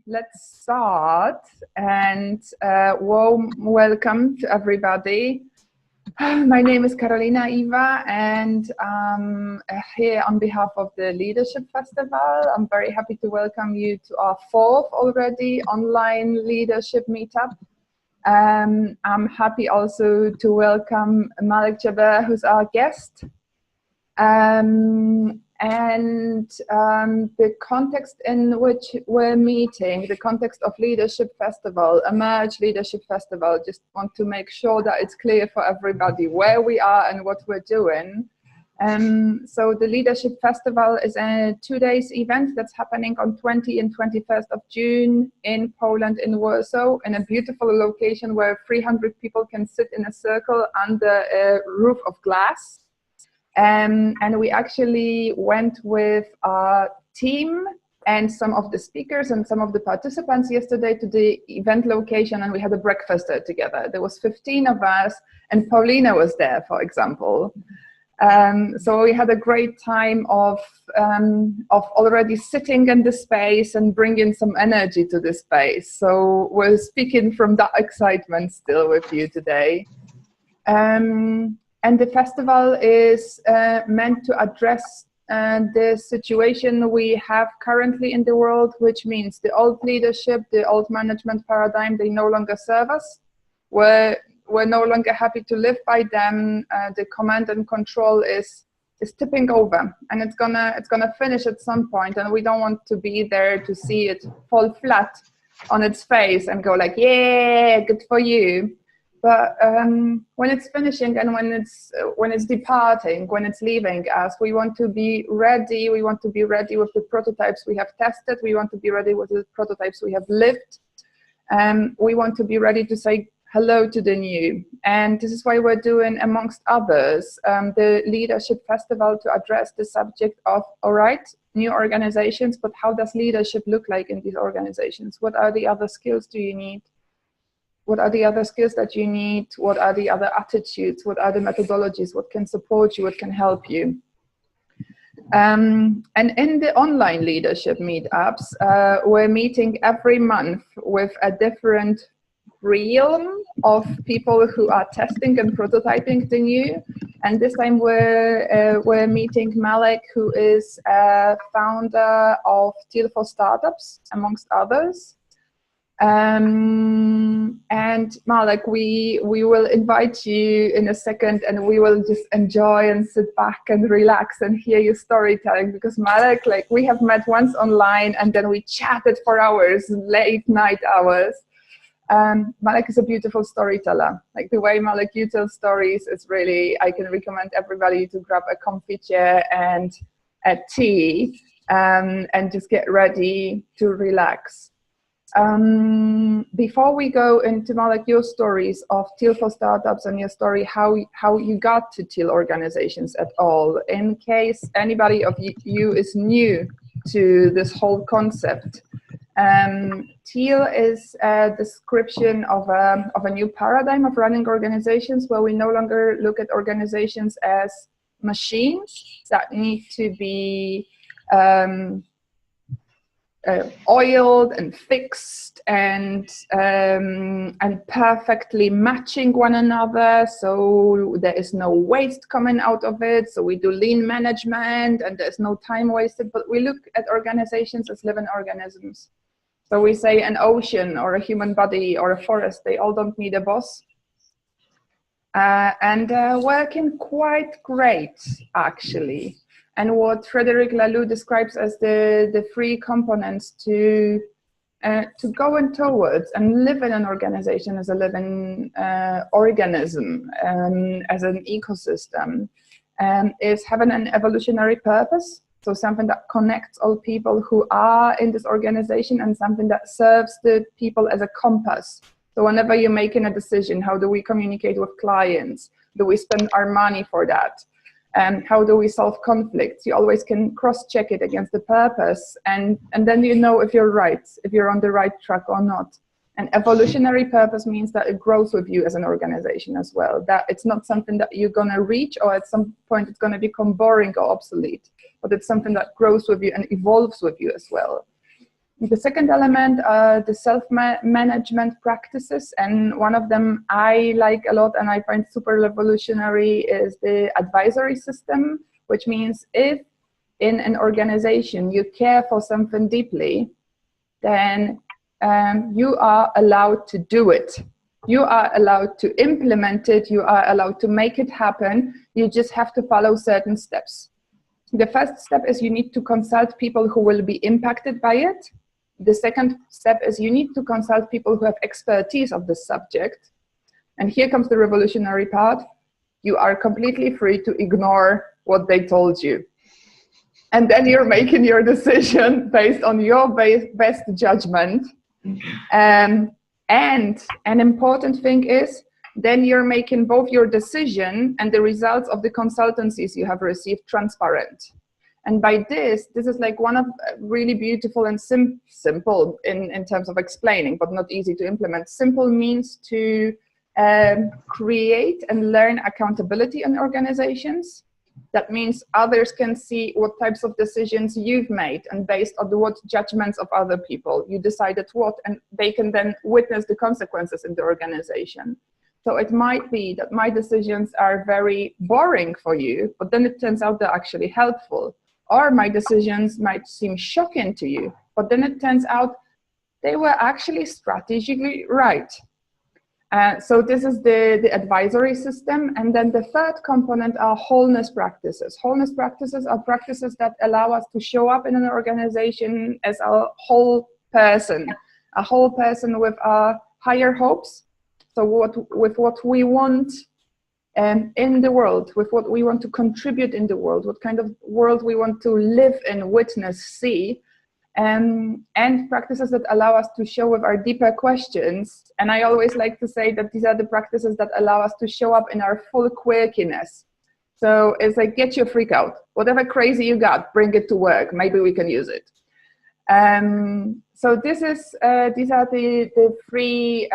Let's start, and warm welcome to everybody. My name is Karolina Iwa, and here on behalf of the Leadership Festival. I'm very happy to welcome you to our fourth already online leadership meetup. I'm happy also to welcome Malek, who's our guest. The context in which we're meeting, the context of Leadership Festival, Emerge Leadership Festival, just want to make sure that it's clear for everybody where we are and what we're doing. So the Leadership Festival is a 2-day event that's happening on 20 and 21st of June in Poland, in Warsaw, in a beautiful location where 300 people can sit in a circle under a roof of glass. And we actually went with our team and some of the speakers and some of the participants yesterday to the event location, and we had a breakfast there together. There was 15 of us, and Paulina was there, for example. So we had a great time of already sitting in the space and bringing some energy to the space. So we're speaking from that excitement still with you today. And the festival is meant to address the situation we have currently in the world, which means the old leadership, the old management paradigm, they no longer serve us. We're no longer happy to live by them. The command and control is tipping over, and it's gonna finish at some point, and we don't want to be there to see it fall flat on its face and go like, yeah, good for you. But when it's finishing and when it's departing, when it's leaving us, we want to be ready. We want to be ready with the prototypes we have tested. We want to be ready with the prototypes we have lived. We want to be ready to say hello to the new. And this is why we're doing, amongst others, the Leadership Festival to address the subject of, all right, new organizations, but how does leadership look like in these organizations? What are the other skills do you need? What are the other skills that you need? What are the other attitudes? What are the methodologies? What can support you? What can help you? And in the online leadership meetups, we're meeting every month with a different realm of people who are testing and prototyping the new. And this time we're meeting Malek, who is a founder of TEAL for Startups, amongst others. And Malek, we will invite you in a second, and we will just enjoy and sit back and relax and hear your storytelling, because Malek, like, we have met once online and then we chatted for hours, late night hours. Malek is a beautiful storyteller. Like, the way, Malek, you tell stories is really, I can recommend everybody to grab a comfy chair and a tea and just get ready to relax. Before we go into, Malek, your stories of TEAL for Startups and your story, how you got to TEAL organizations at all, in case anybody of you is new to this whole concept. TEAL is a description of a new paradigm of running organizations, where we no longer look at organizations as machines that need to be oiled and fixed and perfectly matching one another, so there is no waste coming out of it. So we do lean management and there's no time wasted, but we look at organizations as living organisms. So we say an ocean or a human body or a forest, they all don't need a boss. And working quite great, actually. And what Frederic Laloux describes as the three components to going towards and live in an organization as a living organism, as an ecosystem, is having an evolutionary purpose. So something that connects all people who are in this organization, and something that serves the people as a compass. So whenever you're making a decision, how do we communicate with clients? Do we spend our money for that? And how do we solve conflicts? You always can cross-check it against the purpose, and then you know if you're right, if you're on the right track or not. And evolutionary purpose means that it grows with you as an organization as well, that it's not something that you're going to reach, or at some point it's going to become boring or obsolete, but it's something that grows with you and evolves with you as well. The second element are the self-management practices, and one of them I like a lot and I find super revolutionary is the advisory system, which means if in an organization you care for something deeply, then you are allowed to do it. You are allowed to implement it. You are allowed to make it happen. You just have to follow certain steps. The first step is you need to consult people who will be impacted by it. The second step is you need to consult people who have expertise of the subject. And here comes the revolutionary part. You are completely free to ignore what they told you. And then you're making your decision based on your best judgment. And an important thing is, then you're making both your decision and the results of the consultancies you have received transparent. And by this is like one of really beautiful and simple in terms of explaining, but not easy to implement. Simple means to create and learn accountability in organizations. That means others can see what types of decisions you've made, and based on what judgments of other people you decided what, and they can then witness the consequences in the organization. So it might be that my decisions are very boring for you, but then it turns out they're actually helpful. Or my decisions might seem shocking to you, but then it turns out they were actually strategically right. So this is the advisory system. And then the third component are wholeness practices. Wholeness practices are practices that allow us to show up in an organization as a whole person with our higher hopes. So with what we want in the world, with what we want to contribute in the world, what kind of world we want to live in, witness, see. And practices that allow us to show with our deeper questions. And I always like to say that these are the practices that allow us to show up in our full quirkiness. So it's like, get your freak out. Whatever crazy you got, bring it to work. Maybe we can use it. So these are the three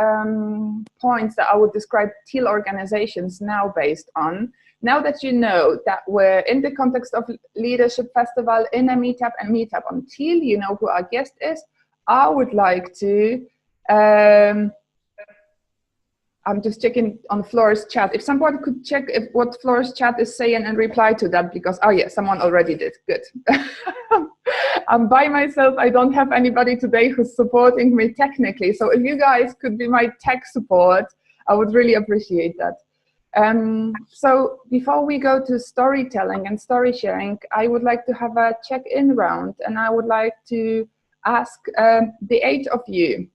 points that I would describe TEAL organizations now based on. Now that you know that we're in the context of Leadership Festival in a meetup and meetup on TEAL, you know who our guest is. I would like to, I'm just checking on Flora's chat. If someone could check what Flora's chat is saying and reply to that, because, oh yeah, someone already did, good. I'm by myself, I don't have anybody today who's supporting me technically. So if you guys could be my tech support, I would really appreciate that. So before we go to storytelling and story sharing, I would like to have a check-in round, and I would like to ask the 8 of you.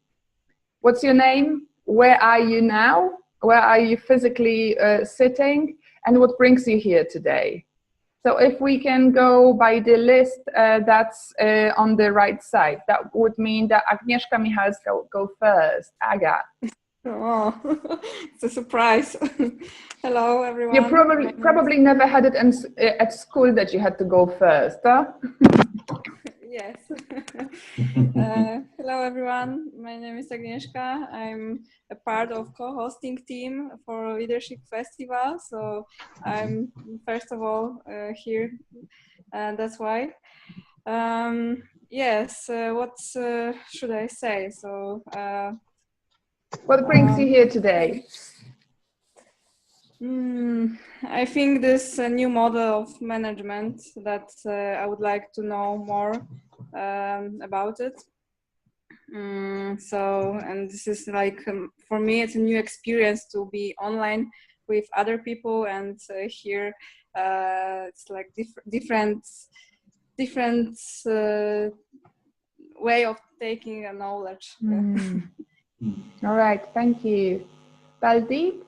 What's your name? Where are you now? Where are you physically sitting? And what brings you here today? So if we can go by the list that's on the right side, that would mean that Agnieszka Michalska go first. Aga. Oh, it's a surprise. Hello, everyone. You probably never had it at school that you had to go first, huh? Yes. Hello, everyone. My name is Agnieszka. I'm a part of co-hosting team for Leadership Festival. So I'm first of all here. That's why. Yes. What should I say? So. What brings you here today? I think this new model of management that I would like to know more about it. And this is like, for me, it's a new experience to be online with other people, and here it's like different way of taking a knowledge. All right, thank you. Baldeep?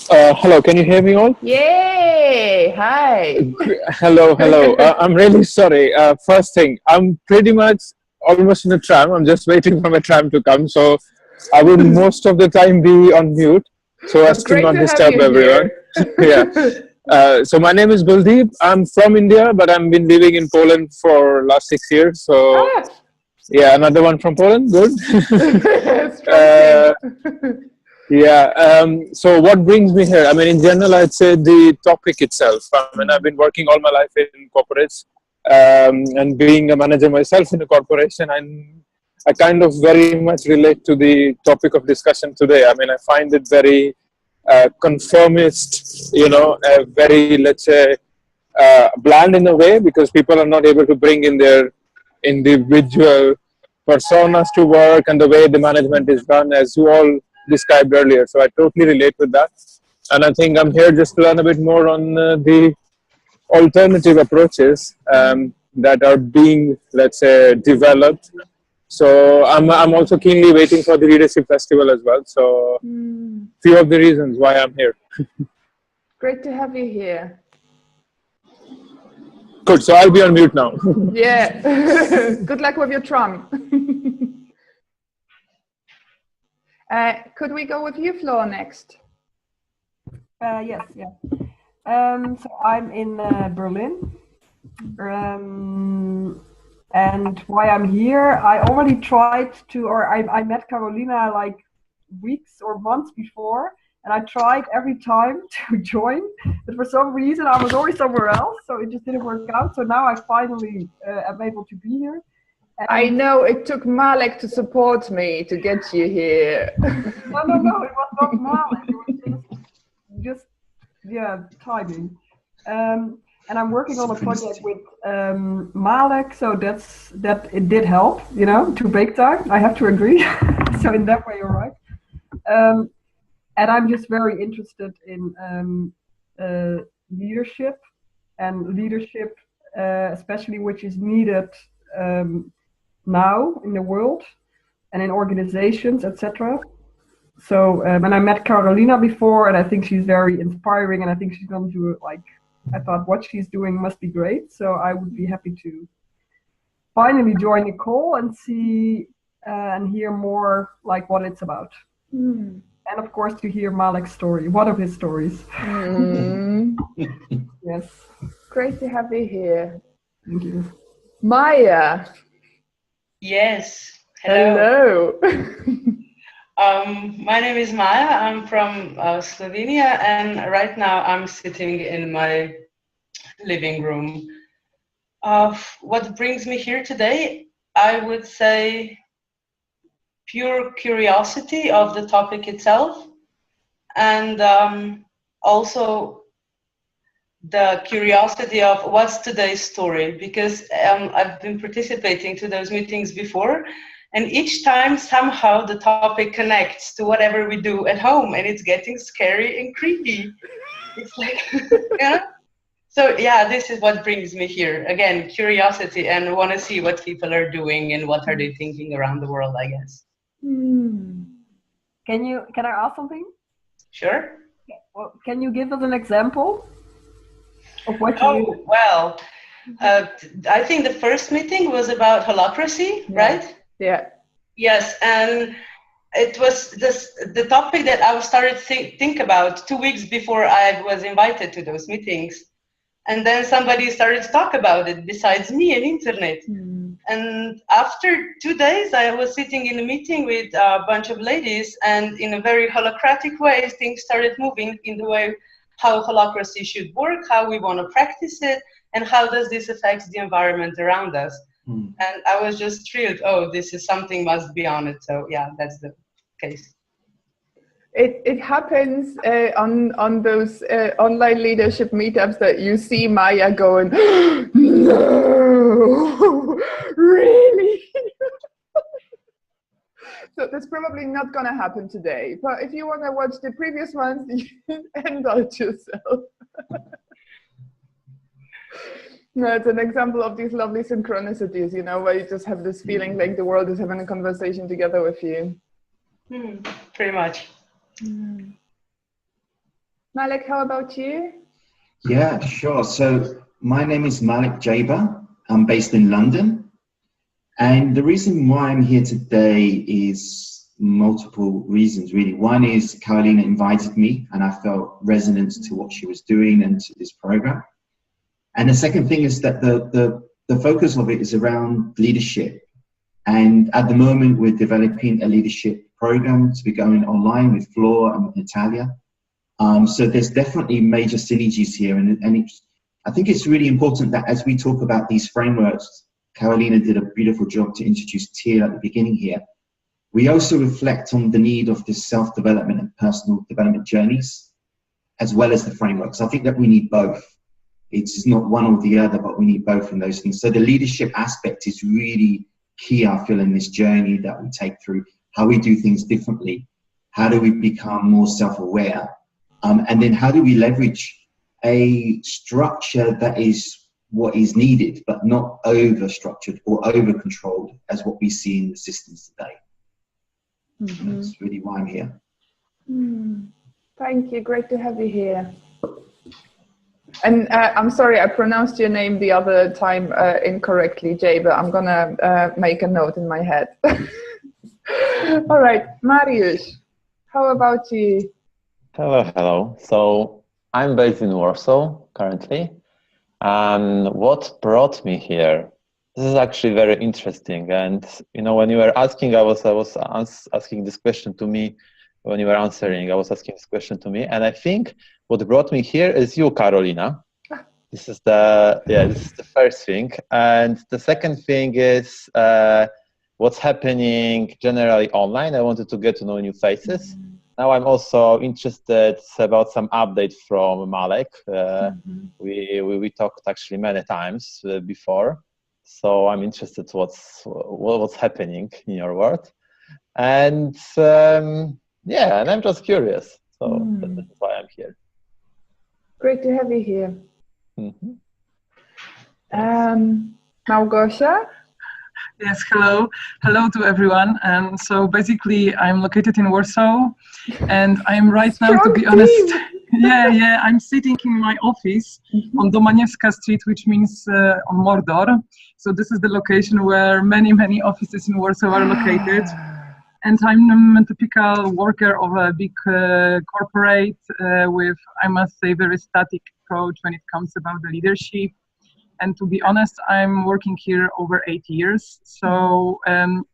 Hello, can you hear me all? Yay! Hi. Hello. I'm really sorry. First thing, I'm pretty much almost in a tram. I'm just waiting for my tram to come. So I will most of the time be on mute so as to not disturb everyone. Yeah. So my name is Baldeep. I'm from India, but I've been living in Poland for last 6 years. So yeah, another one from Poland. Good. Yeah. So what brings me here? I mean, in general, I'd say the topic itself. I mean, I've been working all my life in corporates, And being a manager myself in a corporation, I kind of very much relate to the topic of discussion today. I mean, I find it very conformist, very, let's say, bland in a way, because people are not able to bring in their individual personas to work, and the way the management is done, as you all described earlier. So I totally relate with that. And I think I'm here just to learn a bit more on the alternative approaches that are being, let's say, developed. So I'm also keenly waiting for the Leadership Festival as well. So few of the reasons why I'm here. Great to have you here. Good, so I'll be on mute now. Yeah, good luck with your tron. Could we go with you, Flo, next? Yes, yeah. So I'm in Berlin. And why I'm here, I already tried to, or I met Carolina like weeks or months before, and I tried every time to join, but for some reason I was always somewhere else, so it just didn't work out. So now I finally am able to be here. And I know it took Malek to support me to get you here. No, it was not Malek. It was just yeah, timing. And I'm working on a project with Malek, so that it did help, to bake time. I have to agree. So in that way, you're right. And I'm just very interested in leadership, and leadership, especially which is needed now in the world and in organizations, etc. So, and I met Carolina before, and I think she's very inspiring, and I think she's going to do it I thought what she's doing must be great. So I would be happy to finally join the call and see and hear more like what it's about. And of course to hear Malek's story, one of his stories. Yes. Great to have you here. Thank you. Maya. Yes. Hello. My name is Maya. I'm from Slovenia, and right now I'm sitting in my living room. What brings me here today, I would say pure curiosity of the topic itself, and also the curiosity of what's today's story, because I've been participating to those meetings before, and each time somehow the topic connects to whatever we do at home, and it's getting scary and creepy. It's like, yeah. So yeah, this is what brings me here. Again, curiosity, and want to see what people are doing and what are they thinking around the world, I guess. Can I ask something? Sure. Well, can you give us an example of what you? Oh, well, I think the first meeting was about holacracy, right? Yeah. Yes, and it was the topic that I started think about 2 weeks before I was invited to those meetings, and then somebody started to talk about it besides me and internet. And after 2 days, I was sitting in a meeting with a bunch of ladies, and in a very holacratic way, things started moving in the way how holacracy should work, how we want to practice it, and how does this affect the environment around us. And I was just thrilled. Oh, this is something must be on it. So yeah, that's the case. It happens on those online leadership meetups that you see Maya going, no, really? So that's probably not going to happen today. But if you want to watch the previous ones, you can indulge yourself. No, it's an example of these lovely synchronicities, where you just have this feeling like the world is having a conversation together with you. Pretty much. Malek, how about you? Yeah, sure. So my name is Malek Jaber. I'm based in London. And the reason why I'm here today is multiple reasons, really. One is Carolina invited me, and I felt resonance to what she was doing and to this program. And the second thing is that the focus of it is around leadership. And at the moment, we're developing a leadership program to be going online with Flora and with Natalia. So there's definitely major synergies here, and I think it's really important that as we talk about these frameworks, Carolina did a beautiful job to introduce TEAL at the beginning here. We also reflect on the need of this self-development and personal development journeys, as well as the frameworks. I think that we need both. It's not one or the other, but we need both in those things. So the leadership aspect is really key, I feel, in this journey that we take through, how we do things differently, how do we become more self-aware, and then how do we leverage a structure that is what is needed, but not over-structured or over-controlled as what we see in the systems today. Mm-hmm. That's really why I'm here. Thank you, great to have you here. And I'm sorry, I pronounced your name the other time incorrectly, Jay, but I'm gonna make a note in my head. All right, Mariusz, how about you? Hello, hello. So I'm based in Warsaw currently. What brought me here? This is actually very interesting. And you know, when you were asking, I was asking this question to me. When you were answering, I was asking this question to me, and I think what brought me here is you, Carolina. This is the first thing, and the second thing is what's happening generally online. I wanted to get to know new faces. Now I'm also interested about some updates from Malek. We talked actually many times before, so I'm interested what's happening in your world, and yeah, and I'm just curious. So that's why I'm here. Great to have you here. Mm-hmm. Małgosia? Yes, hello. Hello to everyone. And so basically I'm located in Warsaw, and I'm right now, to be honest, I'm sitting in my office on Domaniewska Street, which means on Mordor. So this is the location where many offices in Warsaw are located. And I'm a typical worker of a big corporate with, I must say, very static approach when it comes about the leadership. And to be honest, I'm working here over 8 years. So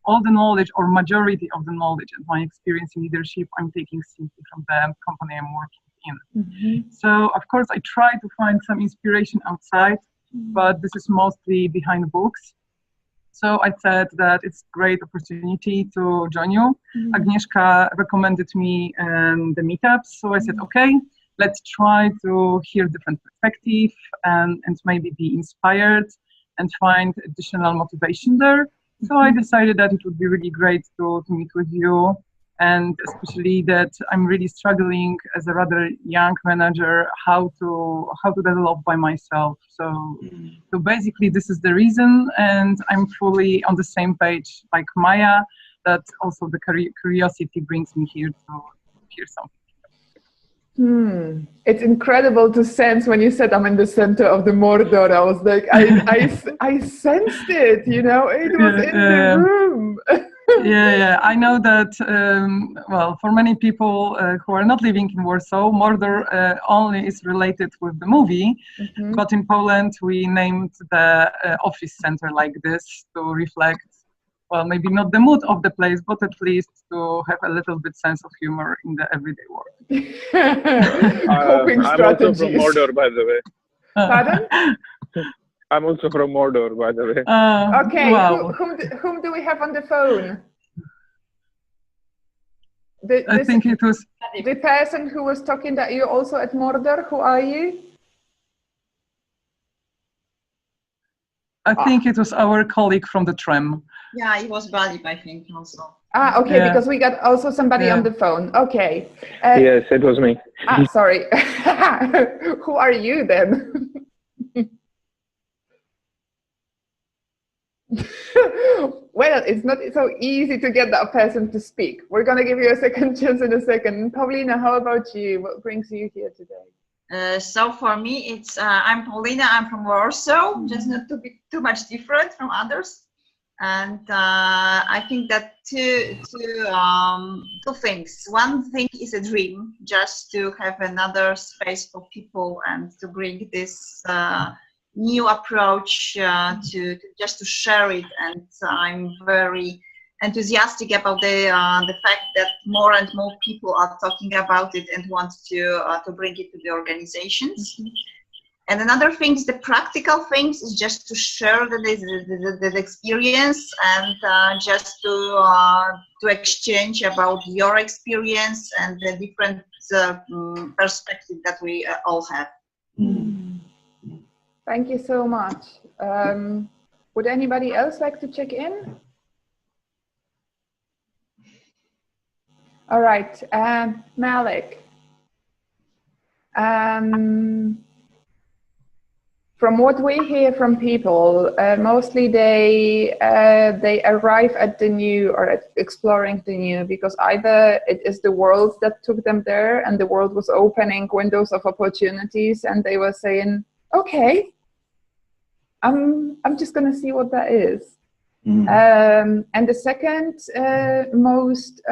all the knowledge, or majority of the knowledge and my experience in leadership, I'm taking simply from the company I'm working in. So of course, I try to find some inspiration outside, but this is mostly behind books. So I said that it's a great opportunity to join you. Agnieszka recommended me the meetups. So I said, okay, let's try to hear different perspectives and maybe be inspired and find additional motivation there. So I decided that it would be really great to meet with you, and especially that I'm really struggling as a rather young manager how to develop by myself. So basically this is the reason, and I'm fully on the same page like Maya, that also the curiosity brings me here to hear something. It's incredible to sense when you said I'm in the center of the Mordor. I was like, I sensed it, you know, it was in the room. I know that, well, for many people who are not living in Warsaw, Mordor only is related with the movie, but in Poland we named the office center like this to reflect, well, maybe not the mood of the place, but at least to have a little bit sense of humor in the everyday world. Coping strategies. I'm also from Mordor, by the way. Pardon? I'm also from Mordor, by the way. Okay, wow. whom do we have on the phone? I think it was the person who was talking, that you're also at Mordor. Who are you? I think it was our colleague from the tram. Yeah, it was Balip, I think, also. Okay, because we got also somebody on the phone. Okay. Yes, it was me. Sorry. Who are you then? Well, it's not so easy to get that person to speak. We're going to give you a second chance in a second. Paulina, how about you? What brings you here today? So for me, it's I'm Paulina. I'm from Warsaw, just not to be too much different from others. And I think that two things. One thing is a dream, just to have another space for people and to bring this new approach to just to share it. And I'm very enthusiastic about the fact that more and more people are talking about it and want to bring it to the organizations. And another thing is the practical things is just to share the experience and just to exchange about your experience and the different perspective that we all have. Thank you so much. Would anybody else like to check in? All right, Malek. From what we hear from people, mostly they arrive at the new or at exploring the new because either it is the world that took them there and the world was opening windows of opportunities and they were saying, okay, I'm just gonna see what that is. And the second most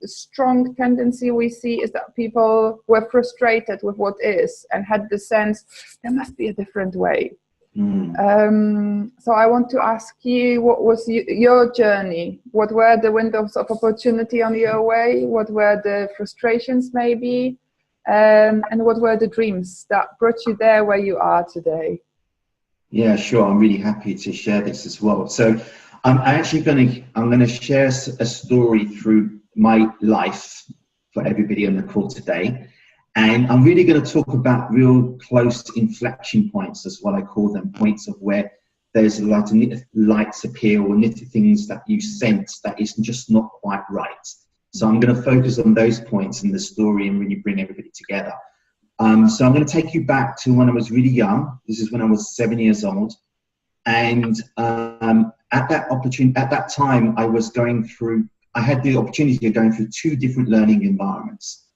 strong tendency we see is that people were frustrated with what is and had the sense there must be a different way. So I want to ask you, what was your journey? What were the windows of opportunity on your way? What were the frustrations maybe? And what were the dreams that brought you there where you are today? Yeah, sure. I'm really happy to share this as well. So I'm actually going to share a story through my life for everybody on the call today. And I'm really going to talk about real close inflection points, as what I call them, points of where there's a lot of lights appear or little things that you sense that is just not quite right. So I'm going to focus on those points in the story and really bring everybody together. So I'm going to take you back to when I was really young. This is when I was 7 years old. And at that time, I had the opportunity of going through 2 different learning environments.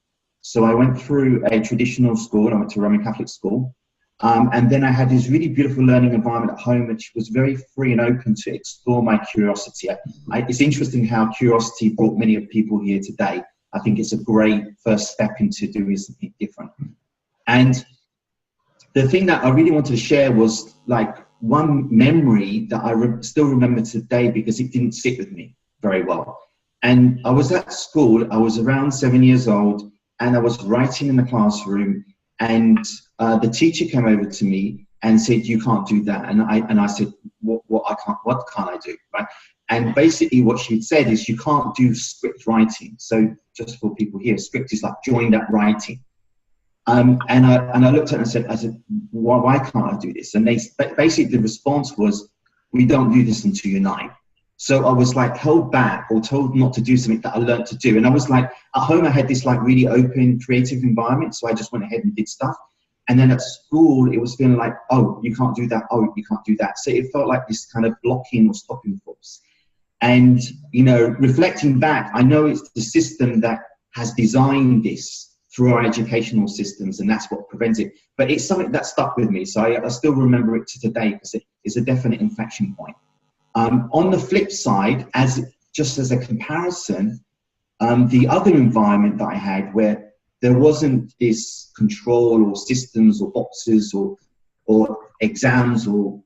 So I went through a traditional school. I went to a Roman Catholic school. And then I had this really beautiful learning environment at home, which was very free and open to explore my curiosity. It's interesting how curiosity brought many of people here today. I think it's a great first step into doing something different. And the thing that I really wanted to share was like one memory that I still remember today because it didn't sit with me very well. And I was at school, I was around 7 years old, and I was writing in the classroom, and the teacher came over to me and said, "You can't do that." And I said, what can't I do, right? And basically what she'd said is, you can't do script writing. So just for people here, script is like joined up writing. And I looked at it and I said, why can't I do this? And basically the response was, we don't do this until you're 9. So I was like held back or told not to do something that I learned to do. And I was like, at home I had this like really open, creative environment. So I just went ahead and did stuff. And then at school, it was feeling like, oh, you can't do that. Oh, you can't do that. So it felt like this kind of blocking or stopping force. And, you know, reflecting back, I know it's the system that has designed this through our educational systems, and that's what prevents it. But it's something that stuck with me. So I still remember it to today because it is a definite inflection point. On the flip side, just as a comparison, the other environment that I had where there wasn't this control or systems or boxes or exams or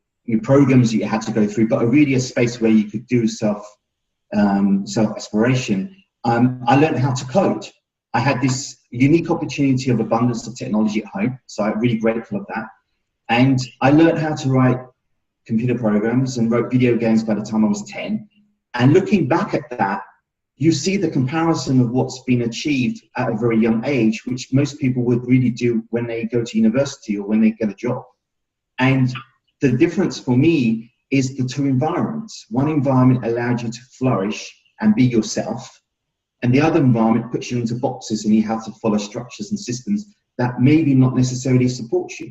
programs that you had to go through, but really a space where you could do self-exploration. I learned how to code. I had this unique opportunity of abundance of technology at home, so I'm really grateful of that. And I learned how to write computer programs and wrote video games by the time I was 10. And looking back at that, you see the comparison of what's been achieved at a very young age, which most people would really do when they go to university or when they get a job. And the difference for me is the 2 environments. One environment allowed you to flourish and be yourself, and the other environment puts you into boxes and you have to follow structures and systems that maybe not necessarily support you.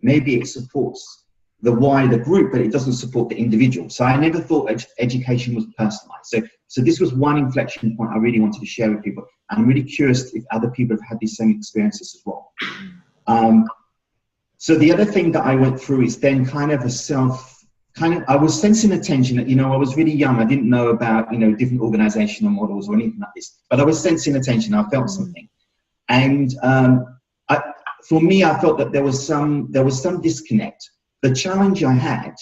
Maybe it supports the wider group, but it doesn't support the individual. So I never thought education was personalized. So this was one inflection point I really wanted to share with people. I'm really curious if other people have had these same experiences as well. So the other thing that I went through is then kind of I was sensing a tension that, I was really young. I didn't know about, different organizational models or anything like this, but I was sensing a tension. I felt something. And for me, I felt that there was some disconnect. The challenge I had,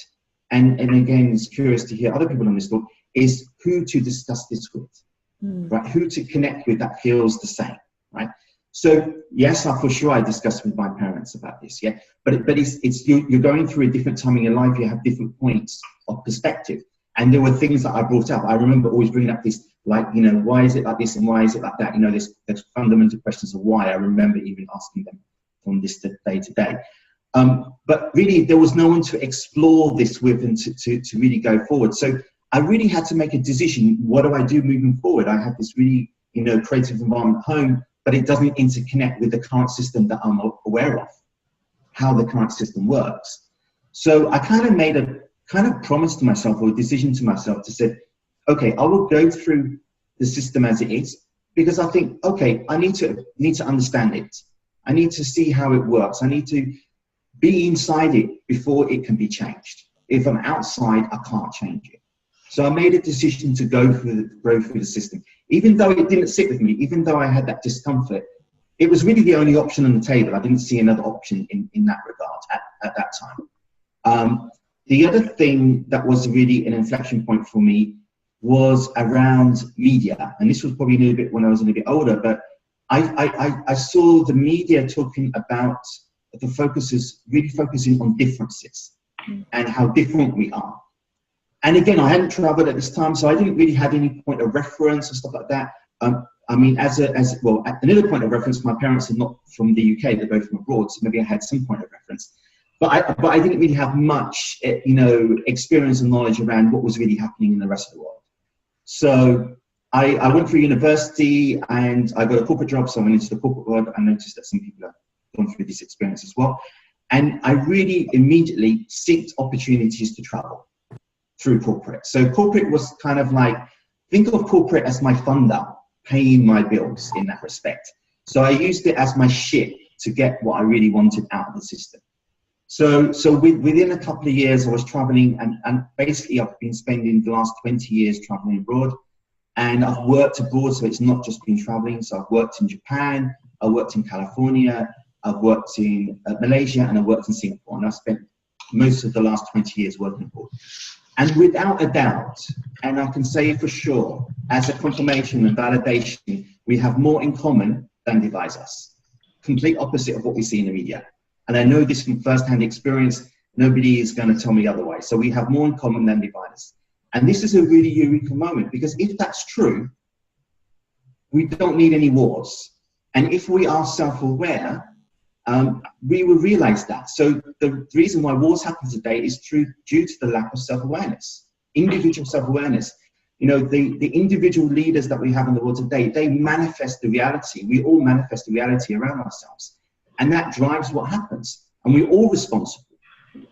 and again, it's curious to hear other people on this talk, is who to discuss this with, right? Who to connect with that feels the same, right? So yes, for sure, I discussed with my parents about this, yeah. But you're going through a different time in your life. You have different points of perspective, and there were things that I brought up. I remember always bringing up this, like, you know, why is it like this and why is it like that? You know, there's fundamental questions of why. I remember even asking them from this day to day. But really, there was no one to explore this with and to really go forward. So I really had to make a decision. What do I do moving forward? I had this really, you know, creative environment at home, but it doesn't interconnect with the current system that I'm aware of, how the current system works. So I kind of made a promise to myself, or a decision to myself, to say, okay, I will go through the system as it is, because I think, okay, I need to understand it. I need to see how it works. I need to be inside it before it can be changed. If I'm outside, I can't change it. So I made a decision to go through the system. Even though it didn't sit with me, even though I had that discomfort, it was really the only option on the table. I didn't see another option in that regard at that time. The other thing that was really an inflection point for me was around media. And this was probably a little bit when I was a little bit older, but I saw the media talking about the really focusing on differences and how different we are. And again, I hadn't traveled at this time, so I didn't really have any point of reference and stuff like that. I mean, well, at another point of reference, my parents are not from the UK, they're both from abroad, so maybe I had some point of reference. But I didn't really have much, you know, experience and knowledge around what was really happening in the rest of the world. So I went through university and I got a corporate job, so I went into the corporate world. I noticed that some people have gone through this experience as well. And I really immediately sought opportunities to travel through corporate. So corporate was kind of like, think of corporate as my funder, paying my bills in that respect. So I used it as my ship to get what I really wanted out of the system. So within a couple of years, I was traveling, and basically I've been spending the last 20 years traveling abroad, and I've worked abroad, so it's not just been traveling. So I've worked in Japan, I worked in California, I've worked in Malaysia, and I worked in Singapore, and I spent most of the last 20 years working abroad. And without a doubt, and I can say for sure, as a confirmation and validation, we have more in common than divides us. Complete opposite of what we see in the media. And I know this from first-hand experience. Nobody is going to tell me otherwise. So we have more in common than divide us. And this is a really eureka moment, because if that's true, we don't need any wars. And if we are self-aware, we will realize that. So the reason why wars happen today is due to the lack of self-awareness, individual self-awareness. You know, the individual leaders that we have in the world today, they manifest the reality. We all manifest the reality around ourselves. And that drives what happens. And we're all responsible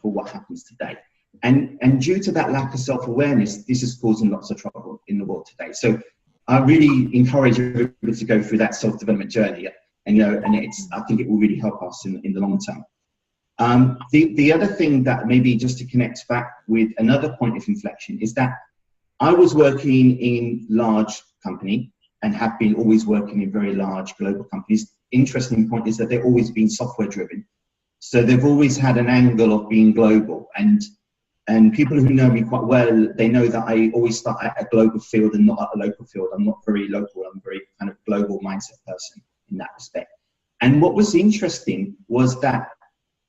for what happens today. And due to that lack of self-awareness, this is causing lots of trouble in the world today. So I really encourage everybody to go through that self-development journey. And, you know, and I think it will really help us in the long term. The other thing that maybe just to connect back with another point of inflection is that I was working in large company and have been always working in very large global companies. Interesting point is that they've always been software driven. So they've always had an angle of being global. And people who know me quite well, they know that I always start at a global field and not at a local field. I'm not very local, I'm a very kind of global mindset person in that respect. And what was interesting was that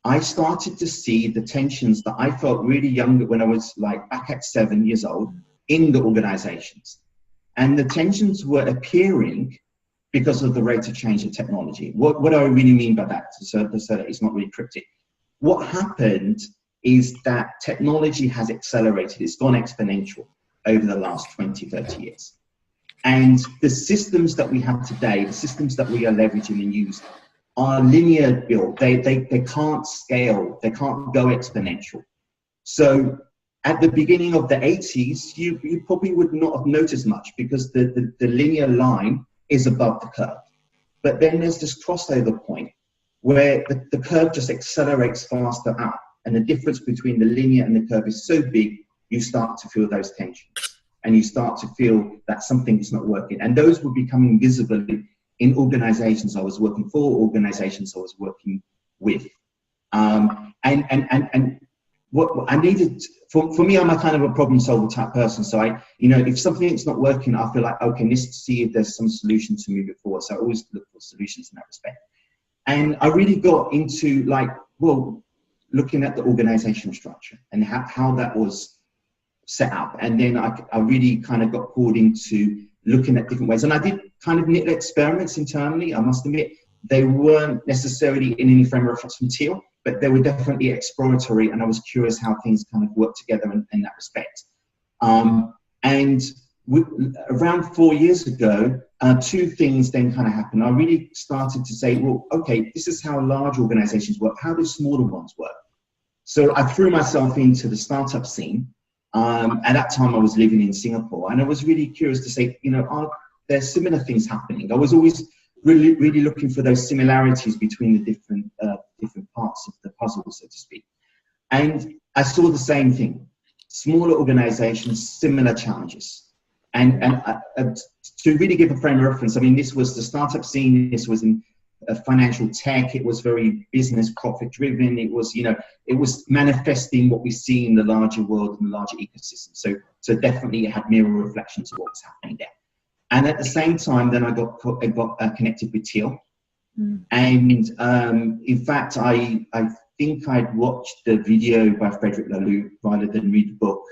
I started to see the tensions that I felt really young when I was like back at 7 years old in the organizations. And the tensions were appearing because of the rate of change of technology. What do I really mean by that? So that it's not really cryptic. What happened is that technology has accelerated, it's gone exponential over the last 20, 30 years. And the systems that we have today, the systems that we are leveraging and use are linear built. They can't scale, they can't go exponential. So at the beginning of the 80s, you probably would not have noticed much because the linear line is above the curve. But then there's this crossover point where the curve just accelerates faster up. And the difference between the linear and the curve is so big, you start to feel those tensions. And you start to feel that something is not working. And those were becoming visible in organizations I was working for, organizations I was working with. And what I needed, for me, I'm a kind of a problem solver type person. So if something's not working, I feel like, okay, let's see if there's some solution to move it forward. So I always look for solutions in that respect. And I really got into looking at the organizational structure and how that was set up. And then I really kind of got pulled into looking at different ways. And I did kind of little experiments internally, I must admit. They weren't necessarily in any frame of reference from TEAL, but they were definitely exploratory, and I was curious how things kind of work together in that respect. Around 4 years ago, two things then kind of happened. I really started to say, well, okay, this is how large organizations work. How do smaller ones work? So I threw myself into the startup scene. At that time, I was living in Singapore, and I was really curious to say, are there similar things happening? I was always really looking for those similarities between the different parts of the puzzle, so to speak. And I saw the same thing: smaller organizations, similar challenges. And to really give a frame of reference, I mean, this was the startup scene. This was in financial tech. It was very business profit driven. It was, it was manifesting what we see in the larger world and the larger ecosystem. So definitely it had mirror reflections of what was happening there. And at the same time, then I got connected with TEAL. And in fact, I think I'd watched the video by Frederick Laloux rather than read the book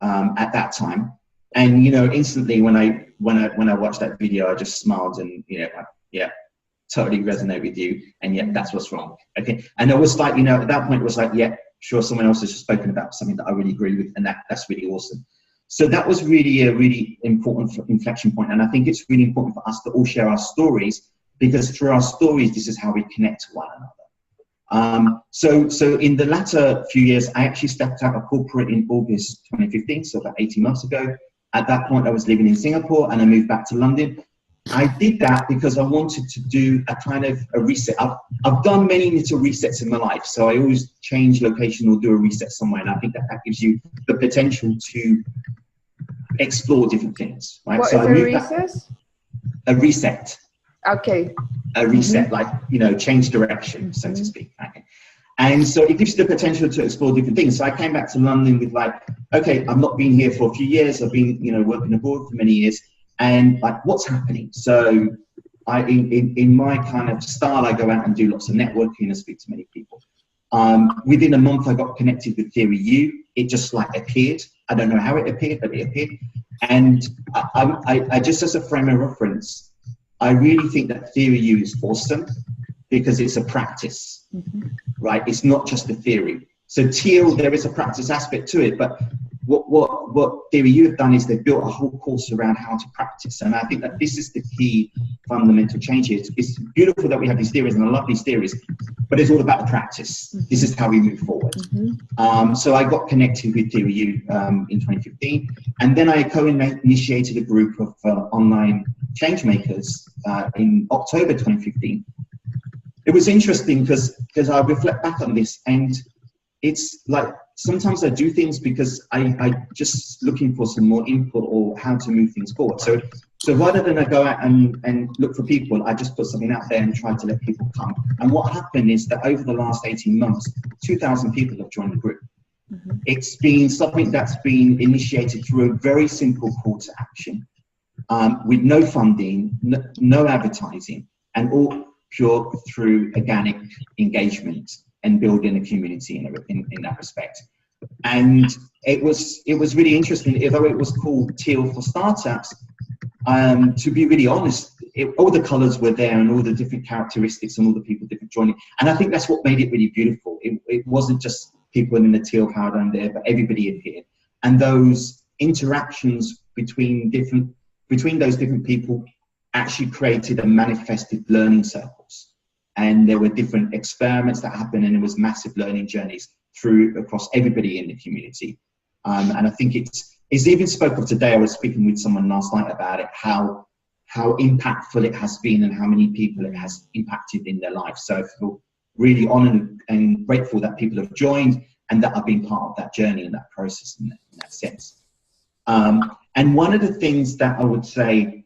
at that time. And instantly when I watched that video, I just smiled and yeah, totally resonate with you. And yeah, that's what's wrong. Okay, and it was like at that point it was like, yeah, sure, someone else has just spoken about something that I really agree with, and that's really awesome. So that was really a really important inflection point, and I think it's really important for us to all share our stories, because through our stories, this is how we connect to one another. So in the latter few years, I actually stepped out of corporate in August 2015, so about 18 months ago. At that point, I was living in Singapore, and I moved back to London. I did that because I wanted to do a kind of a reset. I've done many little resets in my life, so I always change location or do a reset somewhere, and I think that gives you the potential to explore different things, right? What so is I a moved reset? A reset. Okay. A reset, like, change direction, so to speak. Okay. And so it gives you the potential to explore different things. So I came back to London with okay, I've not been here for a few years. I've been, working abroad for many years. And what's happening? So in my kind of style, I go out and do lots of networking and speak to many people. Within a month, I got connected with Theory U. It just appeared. I don't know how it appeared, but it appeared. And I just, as a frame of reference, I really think that Theory U is awesome because it's a practice, right? It's not just a theory. So TEAL, there is a practice aspect to it, but what Theory U have done is they've built a whole course around how to practice. And I think that this is the key fundamental change here. It's beautiful that we have these theories, and I love these theories, but it's all about the practice. This is how we move forward. So I got connected with Theory U in 2015, and then I co-initiated a group of online change makers in October 2015. It was interesting because I reflect back on this, and it's like sometimes I do things because I just looking for some more input or how to move things forward. So rather than I go out and look for people, I just put something out there and try to let people come. And what happened is that over the last 18 months, 2,000 people have joined the group. It's been something that's been initiated through a very simple call to action, with no funding, no advertising, and all pure through organic engagement and building a community in that respect. And it was really interesting, although it was called TEAL for Startups, to be really honest, all the colors were there and all the different characteristics and all the people different joining. And I think that's what made it really beautiful. It wasn't just people in the TEAL paradigm there, but everybody appeared. And those interactions between those different people actually created and manifested learning circles. And there were different experiments that happened, and it was massive learning journeys across everybody in the community. And I think it's even spoke of today. I was speaking with someone last night about it, how impactful it has been and how many people it has impacted in their life. So I feel really honored and grateful that people have joined and that I've been part of that journey and that process in that sense. And one of the things that I would say,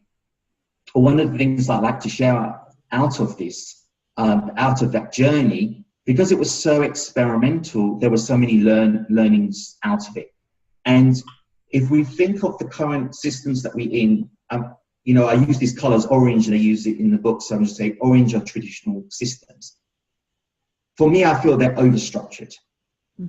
or one of the things I'd like to share out of this, out of that journey, because it was so experimental, there were so many learnings out of it. And if we think of the current systems that we're in, you know, I use these colors, orange, and I use it in the book, so I'm just saying orange are traditional systems. For me, I feel they're overstructured.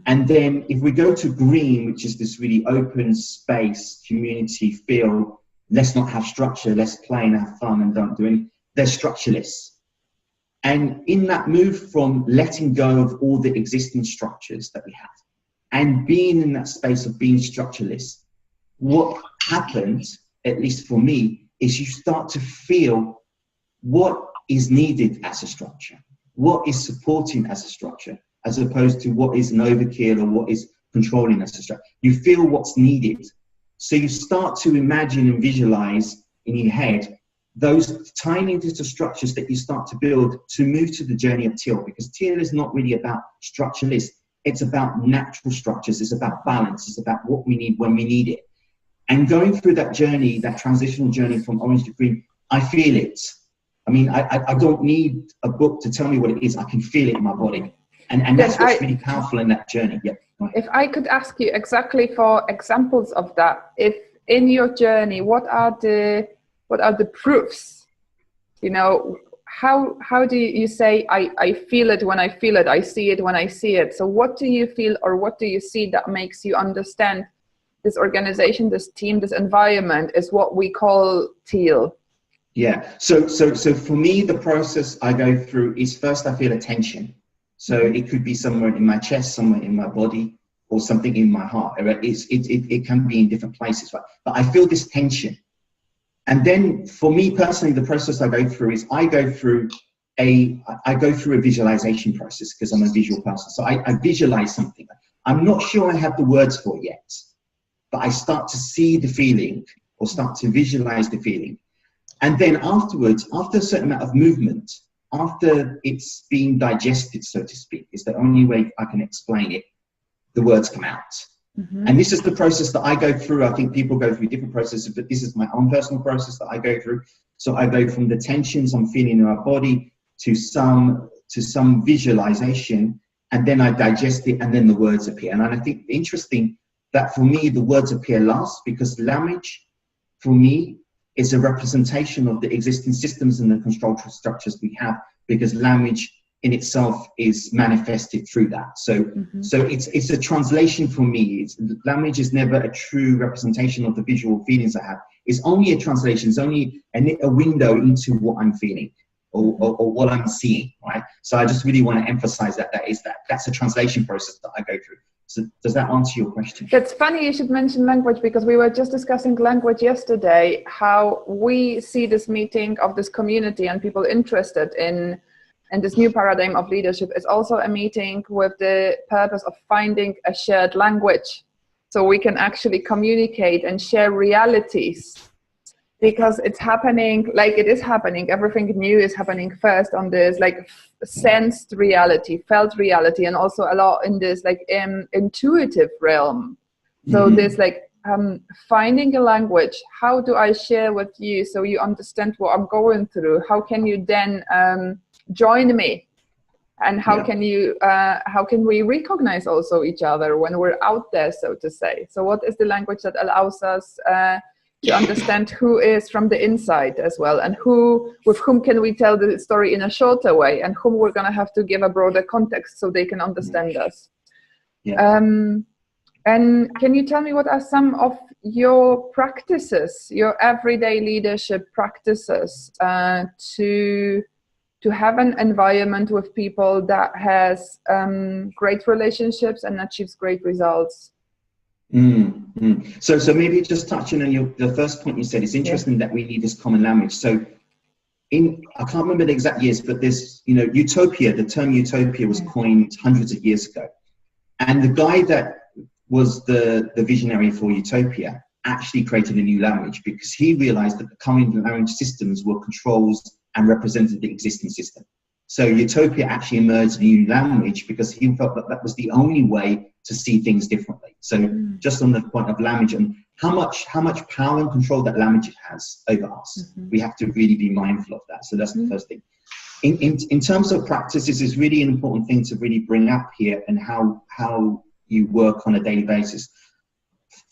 And then if we go to green, which is this really open space, community feel, let's not have structure, let's play and have fun and don't do anything, they're structureless. And in that move from letting go of all the existing structures that we have and being in that space of being structureless, what happens, at least for me, is you start to feel what is needed as a structure, what is supporting as a structure, as opposed to what is an overkill or what is controlling as a structure. You feel what's needed. So you start to imagine and visualize in your head those tiny little structures that you start to build to move to the journey of TEAL, because TEAL is not really about structureless. It's about natural structures. It's about balance. It's about what we need when we need it. And going through that journey, that transitional journey from orange to green, I feel it. I mean, I don't need a book to tell me what it is. I can feel it in my body. And that's what's really powerful in that journey. Yeah. If I could ask you exactly for examples of that, if in your journey, what are the proofs? You know, how do you say, I feel it when I feel it, I see it when I see it? So what do you feel or what do you see that makes you understand this organization, this team, this environment is what we call TEAL? Yeah, so for me, the process I go through is first I feel a tension. So it could be somewhere in my chest, somewhere in my body, or something in my heart. It can be in different places, right? But I feel this tension. And then for me personally, the process I go through is I go through a visualization process, because I'm a visual person. So I visualize something. I'm not sure I have the words for it yet, but I start to see the feeling or start to visualize the feeling. And then afterwards, after a certain amount of movement, after it's been digested, so to speak, is the only way I can explain it, the words come out. And this is the process that I go through. I think people go through different processes, but this is my own personal process that I go through. So I go from the tensions I'm feeling in my body to some visualization, and then I digest it, and then the words appear. And I think interesting that for me, the words appear last, because language, for me, is a representation of the existing systems and the control structures we have, because language in itself is manifested through that. So it's a translation for me. Language is never a true representation of the visual feelings I have. It's only a translation. It's only a window into what I'm feeling or what I'm seeing, right? So I just really want to emphasize that's a translation process that I go through. So does that answer your question? That's funny you should mention language, because we were just discussing language yesterday, how we see this meeting of this community and people interested in this new paradigm of leadership is also a meeting with the purpose of finding a shared language, so we can actually communicate and share realities, because it's happening like it is happening. Everything new is happening first on this like sensed reality, felt reality, and also a lot in this like intuitive realm. So this like finding a language. How do I share with you so you understand what I'm going through? How can you then join me? And how can you how can we recognize also each other when we're out there, so to say? So what is the language that allows us to understand who is from the inside as well, and with whom can we tell the story in a shorter way, and whom we're going to have to give a broader context so they can understand us. And can you tell me what are some of your practices, your everyday leadership practices, to have an environment with people that has great relationships and achieves great results? So maybe just touching on the first point you said, it's interesting that we need this common language. So I can't remember the exact years, but there's, utopia, the term utopia was coined hundreds of years ago. And the guy that was the visionary for utopia actually created a new language, because he realized that the current language systems were controls and represented the existing system. So utopia actually emerged a new language because he felt that that was the only way to see things differently. So just on the point of language and how much power and control that language has over us, we have to really be mindful of that. So that's the first thing. in terms of practices, is really an important thing to really bring up here, and how you work on a daily basis.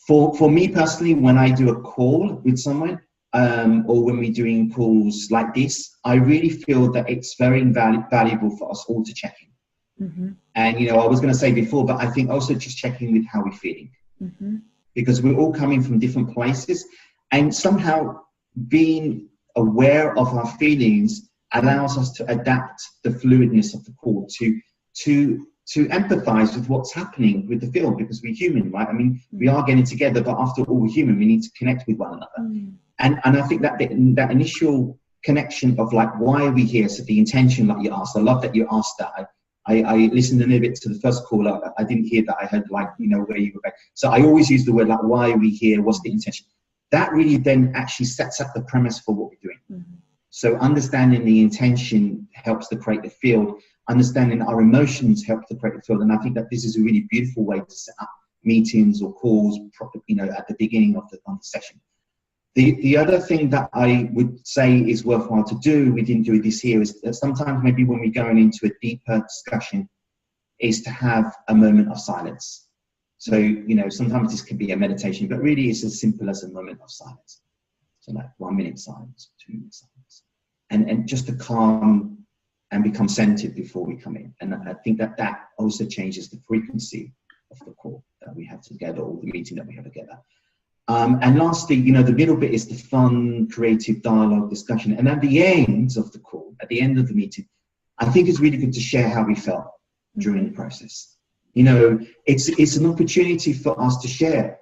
For me personally, when I do a call with someone, or when we're doing calls like this, I really feel that it's very valuable for us all to check in. Mm-hmm. And, you know, I was going to say before, but I think also just checking with how we're feeling. Mm-hmm. Because we're all coming from different places, and somehow being aware of our feelings allows us to adapt the fluidness of the call, to empathize with what's happening with the field, because we're human, right? I mean, we are getting together, but after all, we're human. We need to connect with one another. Mm. And I think that that initial connection of like, why are we here? So the intention that you asked, I love that you asked that. I listened a little bit to the first call. I didn't hear that. I heard like, you know, where you were back. So I always use the word like, why are we here? What's the intention? That really then actually sets up the premise for what we're doing. Mm-hmm. So understanding the intention helps to create the field. Understanding our emotions help to create the field. And I think that this is a really beautiful way to set up meetings or calls, you know, at the beginning of the session. The other thing that I would say is worthwhile to do, we didn't do this here, is that sometimes maybe when we're going into a deeper discussion, is to have a moment of silence. So, you know, sometimes this can be a meditation, but really it's as simple as a moment of silence. So like 1 minute silence, 2 minutes silence. And just to calm and become centered before we come in. And I think that that also changes the frequency of the call that we have together, or the meeting that we have together. And lastly, you know, the middle bit is the fun, creative dialogue discussion. And at the end of the call, at the end of the meeting, I think it's really good to share how we felt during the process. You know, it's an opportunity for us to share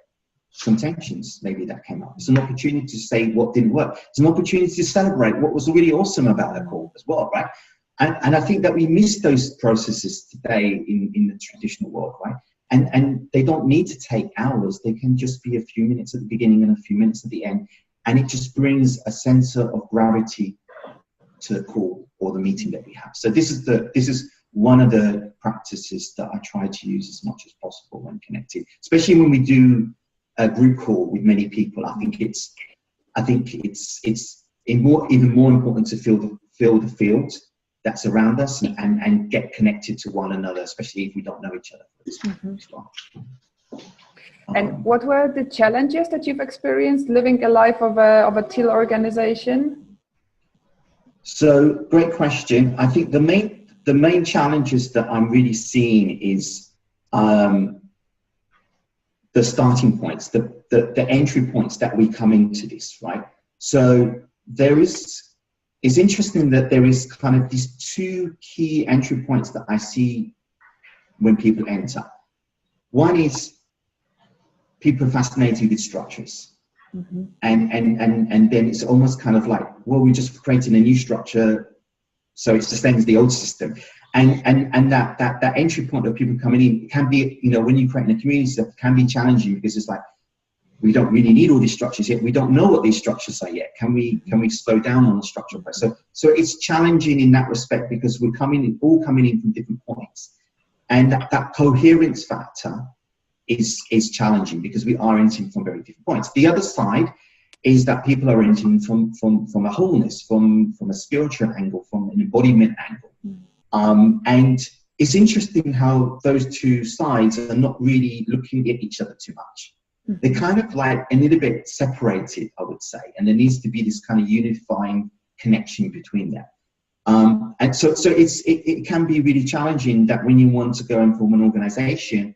some tensions maybe that came up. It's an opportunity to say what didn't work. It's an opportunity to celebrate what was really awesome about the call as well, right? And I think that we miss those processes today in the traditional world, right? And they don't need to take hours. They can just be a few minutes at the beginning and a few minutes at the end. And it just brings a sense of gravity to the call or the meeting that we have. So this is one of the practices that I try to use as much as possible when connecting, especially when we do a group call with many people. I think it's even more important to feel the field that's around us and get connected to one another, especially if we don't know each other. Mm-hmm. And what were the challenges that you've experienced living a life of a TEAL organization? So, great question. I think the main challenges that I'm really seeing is the starting points, the entry points that we come into this, right? So it's interesting that there is kind of these two key entry points that I see when people enter. One is people are fascinated with structures. Mm-hmm. And then it's almost kind of like, well, we're just creating a new structure, so it sustains the old system. And that entry point of people coming in can be, you know, when you're creating a community stuff, can be challenging, because it's like, we don't really need all these structures yet. We don't know what these structures are yet. Can we slow down on the structural process? So it's challenging in that respect, because we're all coming in from different points. And that coherence factor is challenging, because we are entering from very different points. The other side is that people are entering from a wholeness, from a spiritual angle, from an embodiment angle. And it's interesting how those two sides are not really looking at each other too much. They're kind of like a little bit separated, I would say, and there needs to be this kind of unifying connection between them. And so it can be really challenging that when you want to go and form an organization,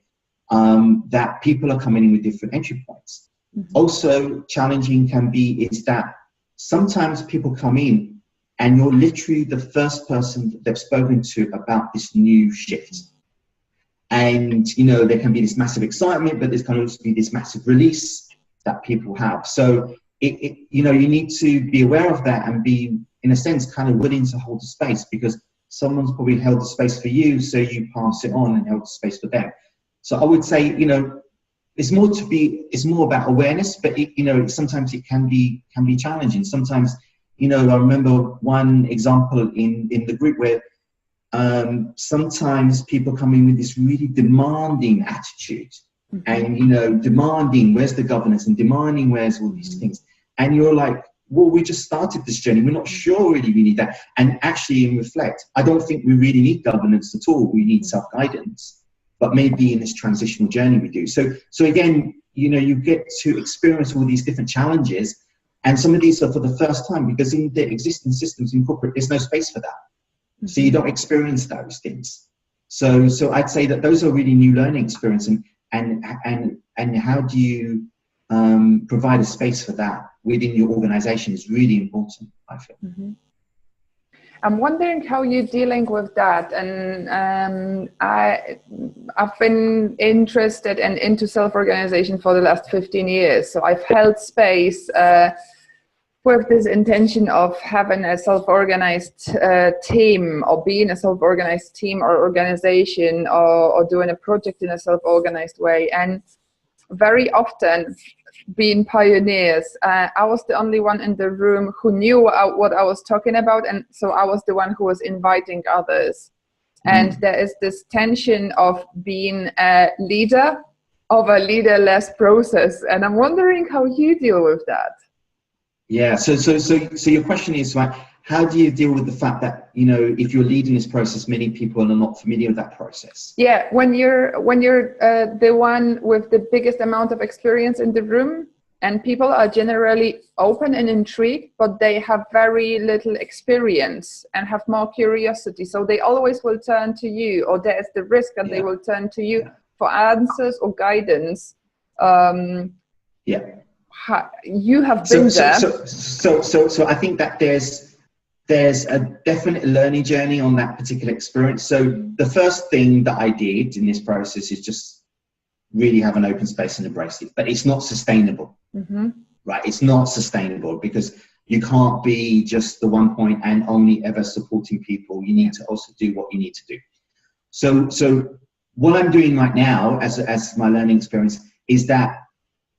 that people are coming in with different entry points. Mm-hmm. Also challenging can be is that sometimes people come in and you're literally the first person that they've spoken to about this new shift. And, you know, there can be this massive excitement, but there's can also be this massive release that people have. So, you know, you need to be aware of that and be, in a sense, kind of willing to hold the space, because someone's probably held the space for you, so you pass it on and hold the space for them. So I would say, you know, it's more about awareness, but you know, sometimes it can be challenging. Sometimes, you know, I remember one example in the group where sometimes people come in with this really demanding attitude, and, you know, demanding where's the governance, and demanding where's all these things. And you're like, well, we just started this journey. We're not sure really we need that. And actually, in reflect, I don't think we really need governance at all. We need self-guidance. But maybe in this transitional journey we do. So again, you know, you get to experience all these different challenges. And some of these are for the first time, because in the existing systems in corporate, there's no space for that. So you don't experience those things. So I'd say that those are really new learning experiences. And how do you provide a space for that within your organization is really important, I feel. I'm wondering how you're dealing with that, and I've been interested and into self-organization for the last 15 years. So I've held space with this intention of having a self-organized team, or being a self-organized team or organization, or doing a project in a self-organized way. And very often, being pioneers, I was the only one in the room who knew what I was talking about, and so I was the one who was inviting others. And there is this tension of being a leader of a leaderless process, and I'm wondering how you deal with that. Yeah, so your question is, like, how do you deal with the fact that, you know, if you're leading this process, many people are not familiar with that process? Yeah, when you're the one with the biggest amount of experience in the room, and people are generally open and intrigued, but they have very little experience and have more curiosity, so they always will turn to you, or there is the risk that they will turn to you for answers or guidance. You have been there. So I think that there's a definite learning journey on that particular experience. So the first thing that I did in this process is just really have an open space and embrace it. But it's not sustainable, right? It's not sustainable, because you can't be just the one point and only ever supporting people. You need to also do what you need to do. So what I'm doing right now as my learning experience is that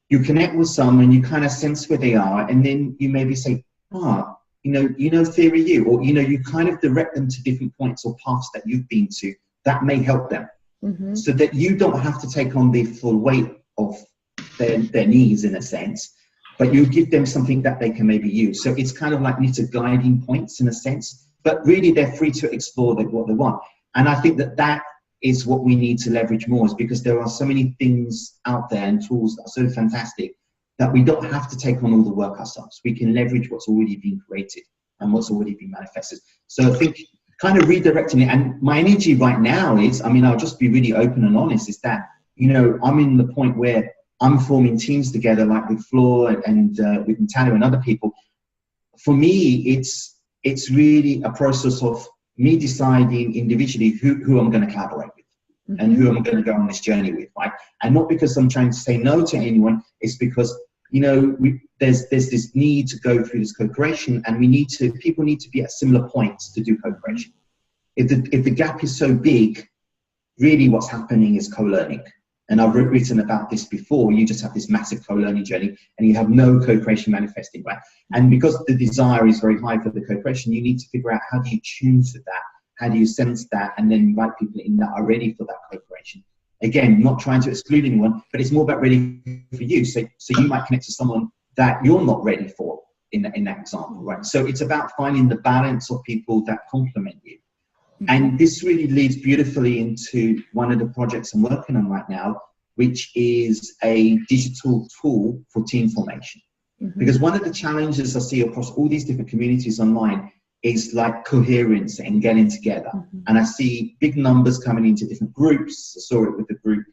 you connect with someone, you kind of sense where they are, and then you maybe say, you know, theory you, or, you know, you kind of direct them to different points or paths that you've been to that may help them, so that you don't have to take on the full weight of their needs, in a sense, but you give them something that they can maybe use. So it's kind of like little guiding points in a sense, but really they're free to explore what they want. And I think that is what we need to leverage more, is because there are so many things out there and tools that are so fantastic that we don't have to take on all the work ourselves. We can leverage what's already been created and what's already been manifested. So I think kind of redirecting it, and my energy right now is, I mean, I'll just be really open and honest, is that, you know, I'm in the point where I'm forming teams together, like with Floor and with Natalia and other people. For me, it's really a process of me deciding individually who I'm going to collaborate with and who I'm going to go on this journey with, right? And not because I'm trying to say no to anyone, it's because, you know, there's this need to go through this co-creation, and people need to be at similar points to do co-creation. If the gap is so big, really what's happening is co-learning. And I've written about this before. You just have this massive co-learning journey, and you have no co-creation manifesting, right? And because the desire is very high for the co-creation, you need to figure out how do you tune to that, how do you sense that, and then invite people in that are ready for that co-creation. Again, not trying to exclude anyone, but it's more about ready for you. So you might connect to someone that you're not ready for in that example, right? So it's about finding the balance of people that complement you. And this really leads beautifully into one of the projects I'm working on right now, which is a digital tool for team formation. Because one of the challenges I see across all these different communities online is like coherence and getting together. And I see big numbers coming into different groups. I saw it with the group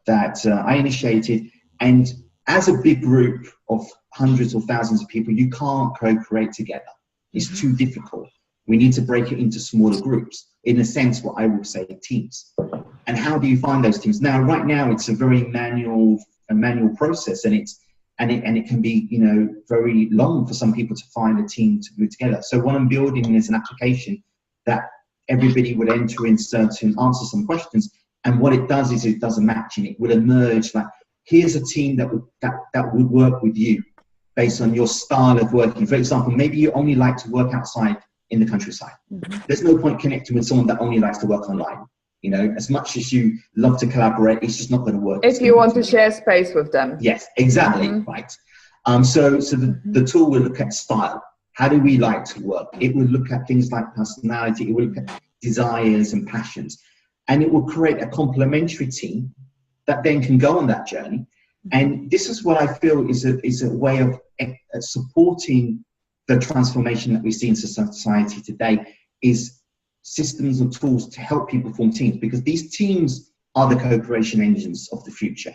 that I initiated. And as a big group of hundreds or thousands of people, you can't co-create together. It's too difficult. We need to break it into smaller groups. In a sense, what I would say, teams. And how do you find those teams? Now, right now, it's a very manual process, and it can be, you know, very long for some people to find a team to glue together. So what I'm building is an application that everybody would enter in certain, answer some questions, and what it does is it does a matching. It will emerge like, here's a team that would work with you based on your style of working. For example, maybe you only like to work outside in the countryside. There's no point connecting with someone that only likes to work online. You know, as much as you love to collaborate, it's just not going to work. If you want to share space with them. Yes, exactly, right. So the tool will look at style. How do we like to work? It will look at things like personality. It will look at desires and passions. And it will create a complementary team that then can go on that journey. And this is what I feel is a way of supporting the transformation that we see in society today, is systems and tools to help people form teams, because these teams are the co-creation engines of the future.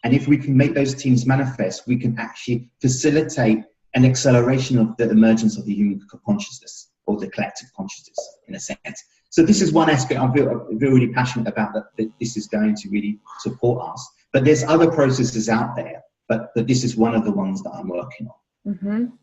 And if we can make those teams manifest, we can actually facilitate an acceleration of the emergence of the human consciousness, or the collective consciousness, in a sense. So this is one aspect I feel really passionate about, that this is going to really support us. But there's other processes out there, but this is one of the ones that I'm working on.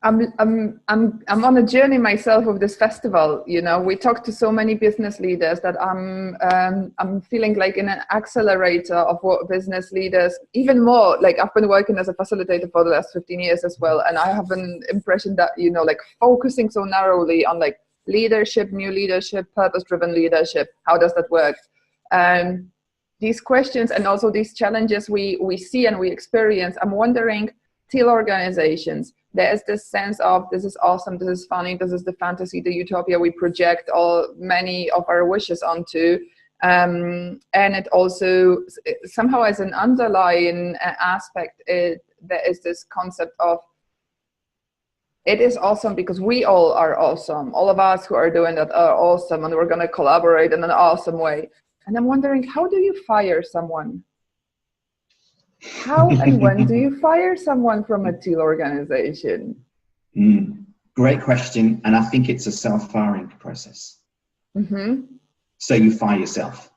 I'm on a journey myself with this festival. You know, we talk to so many business leaders that I'm feeling like in an accelerator of what business leaders, even more, like I've been working as a facilitator for the last 15 years as well, and I have an impression that, you know, like focusing so narrowly on like leadership, new leadership, purpose-driven leadership, how does that work? These questions and also these challenges we see and we experience, I'm wondering, TEAL organizations, there's this sense of this is awesome, this is funny, this is the fantasy, the utopia we project many of our wishes onto, and it also somehow as an underlying aspect, there is this concept of it is awesome because we all are awesome. All of us who are doing that are awesome, and we're going to collaborate in an awesome way. And I'm wondering, how do you fire someone? How and when do you fire someone from a TEAL organization? Great question. And I think it's a self-firing process. So you fire yourself.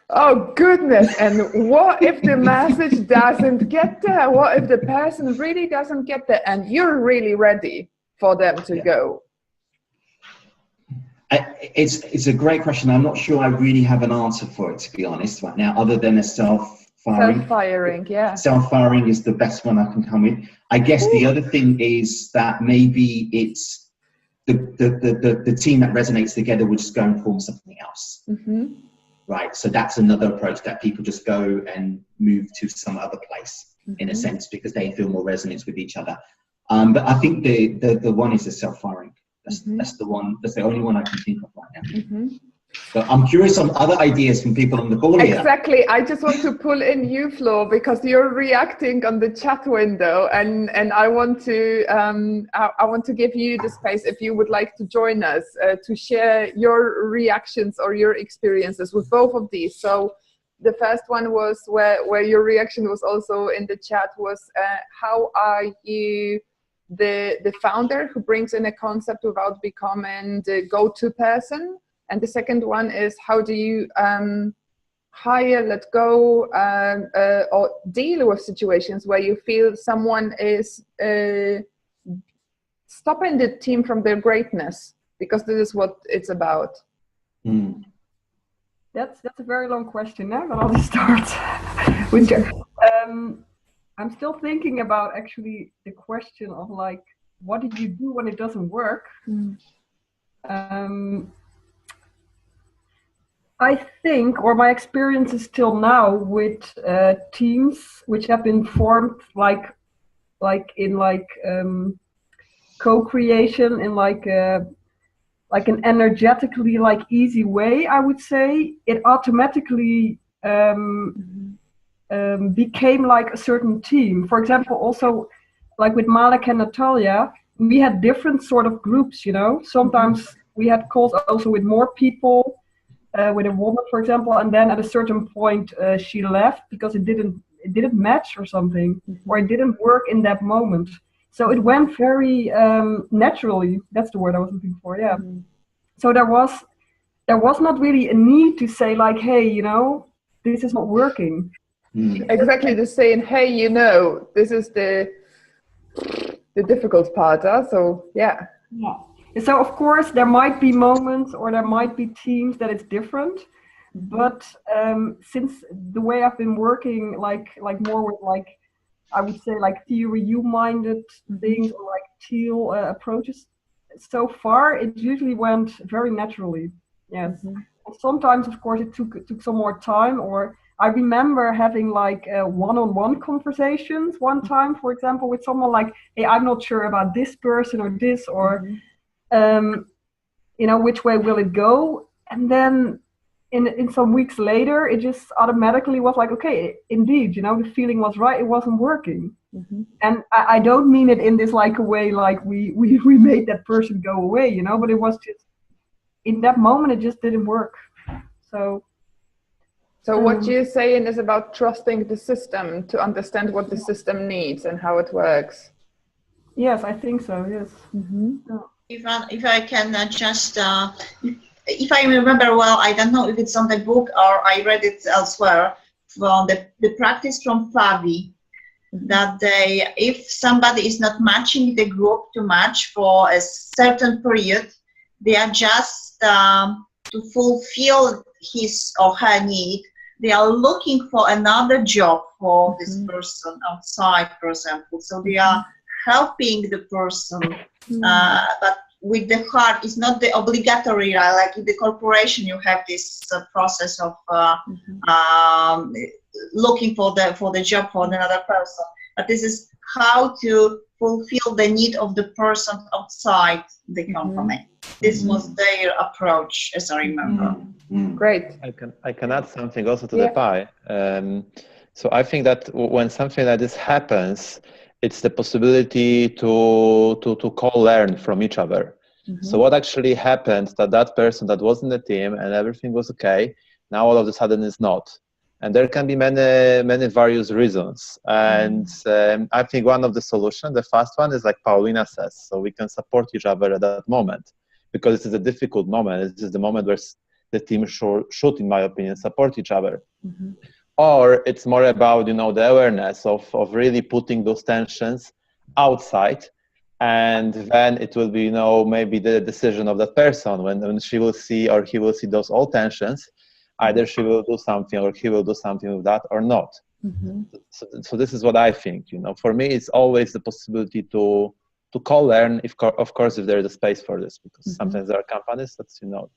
Oh, goodness. And what if the message doesn't get there? What if the person really doesn't get there and you're really ready for them to go? It's a great question. I'm not sure I really have an answer for it, to be honest, right now, other than a self-firing. Self-firing, yeah. Self-firing is the best one I can come with. I guess the other thing is that maybe it's the team that resonates together would just go and form something else. Right, so that's another approach, that people just go and move to some other place, in a sense, because they feel more resonance with each other. But I think the one is the self-firing. That's the one. That's the only one I can think of right now. But I'm curious on other ideas from people on the call here. Exactly. I just want to pull in you, Flo, because you're reacting on the chat window, and I want to I want to give you the space, if you would like to join us, to share your reactions or your experiences with both of these. So the first one was where your reaction was also in the chat, was how are you the founder who brings in a concept without becoming the go-to person? And the second one is, how do you hire, let go, or deal with situations where you feel someone is stopping the team from their greatness? Because this is what it's about. That's a very long question now, but I'll just start with I'm still thinking about actually the question of like, what did you do when it doesn't work? I think, or my experience is till now with teams which have been formed like in co-creation in like an energetically like easy way, I would say, it automatically became like a certain team. For example, also like with Malek and Natalia, we had different sort of groups, you know. Sometimes we had calls also with more people, with a woman, for example, and then at a certain point she left because it didn't match or something, or it didn't work in that moment. So it went very naturally. That's the word I was looking for. Yeah. So there was not really a need to say like, hey, you know, this is not working. Exactly, the saying, hey, you know, this is the difficult part. So yeah. So of course there might be moments or there might be teams that it's different, but since the way I've been working like more with like, I would say like theory-minded things or like TEAL approaches, so far it usually went very naturally. Yes. Sometimes of course it took some more time, or I remember having like one-on-one conversations one time, for example, with someone like, hey, I'm not sure about this person or this, or you know, which way will it go? And then in some weeks later, it just automatically was like, okay, indeed, you know, the feeling was right, it wasn't working. And I don't mean it in this like a way like we made that person go away, you know, but it was just, in that moment, it just didn't work. So what you're saying is about trusting the system to understand what the system needs and how it works. Yes, I think so, yes. If I can just, if I remember well, I don't know if it's on the book or I read it elsewhere, from the practice from Favi, that if somebody is not matching the group too much for a certain period, they are just to fulfill his or her need, they are looking for another job for this person outside, for example. So they are helping the person, but with the heart. It's not the obligatory, like in the corporation you have this process of looking for the job for another person, but this is how to fulfill the need of the person outside the company. This was their approach, as I remember. Great. I can add something also to the pie. So I think that when something like this happens, it's the possibility to co-learn from each other. So what actually happened, that person that was in the team and everything was okay, now all of a sudden is not. And there can be many various reasons. And I think one of the solutions, the first one, is like Paulina says, so we can support each other at that moment, because it is a difficult moment. It is the moment where the team should, in my opinion, support each other. Or it's more about, you know, the awareness of really putting those tensions outside, and then it will be, you know, maybe the decision of that person when she will see or he will see those old tensions, either she will do something or he will do something with that or not. So this is what I think, you know. For me, it's always the possibility to co-learn, of course, if there is a space for this, because sometimes there are companies that, you know,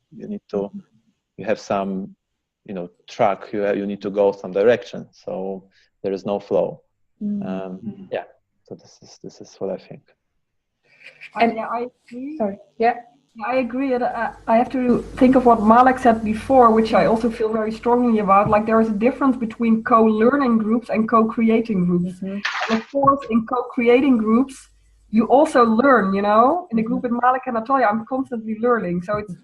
you have some, you know, track, you need to go some direction, so there is no flow. Yeah, so this is what I think. And I agree. Sorry. Yeah. I agree. I have to think of what Malek said before, which I also feel very strongly about. Like, there is a difference between co-learning groups and co-creating groups. And of course, in co-creating groups, you also learn, you know. In the group with Malek and Natalia, I'm constantly learning. So it's,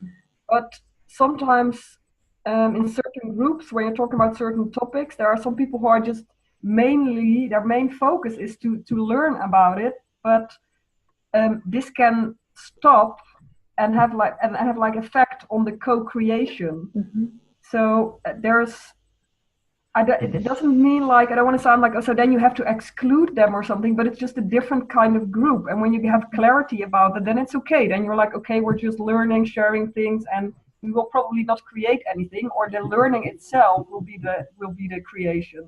but sometimes in certain groups, when you're talking about certain topics, there are some people who are just mainly, their main focus is to learn about it. But this can stop and have like effect on the co-creation. So it doesn't mean like, I don't want to sound like, oh, so then you have to exclude them or something, but it's just a different kind of group. And when you have clarity about it, then it's okay. Then you're like, okay, we're just learning, sharing things, and we will probably not create anything, or the learning itself will be the creation.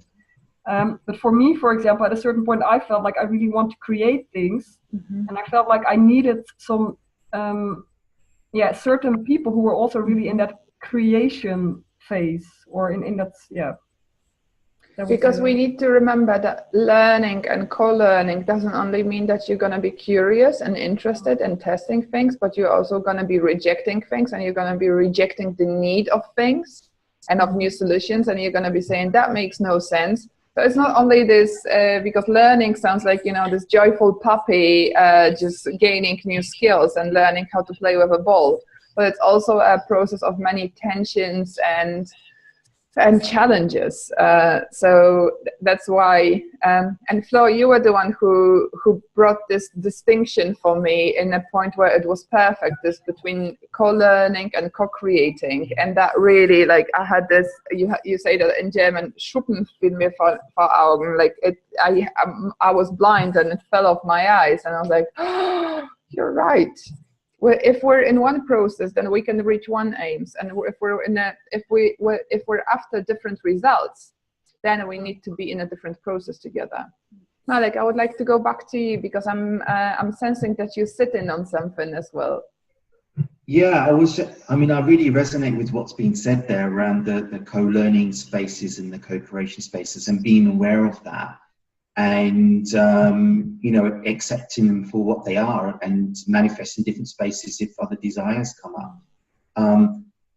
But for me, for example, at a certain point, I felt like I really want to create things, and I felt like I needed some certain people who were also really in that creation phase, or in that, because we need to remember that learning and co-learning doesn't only mean that you're going to be curious and interested in testing things, but you're also going to be rejecting things, and you're going to be rejecting the need of things and of new solutions, and you're going to be saying that makes no sense. So it's not only this, because learning sounds like, you know, this joyful puppy just gaining new skills and learning how to play with a ball, but it's also a process of many tensions and challenges. So that's why, and Flo, you were the one who brought this distinction for me in a point where it was perfect, this between co-learning and co-creating. And that really, like, I had this, you say that in German, Schuppen fiel mir vor Augen, like I was blind and it fell off my eyes, and I was like, oh, you're right. Well, if we're in one process, then we can reach one aims, and if we're after different results, then we need to be in a different process together. Malek, I would like to go back to you, because I'm sensing that you're sitting on something as well. Yeah, I mean, I really resonate with what's being said there around the co-learning spaces and the co-creation spaces, and being aware of that, and you know, accepting them for what they are and manifesting different spaces if other desires come up.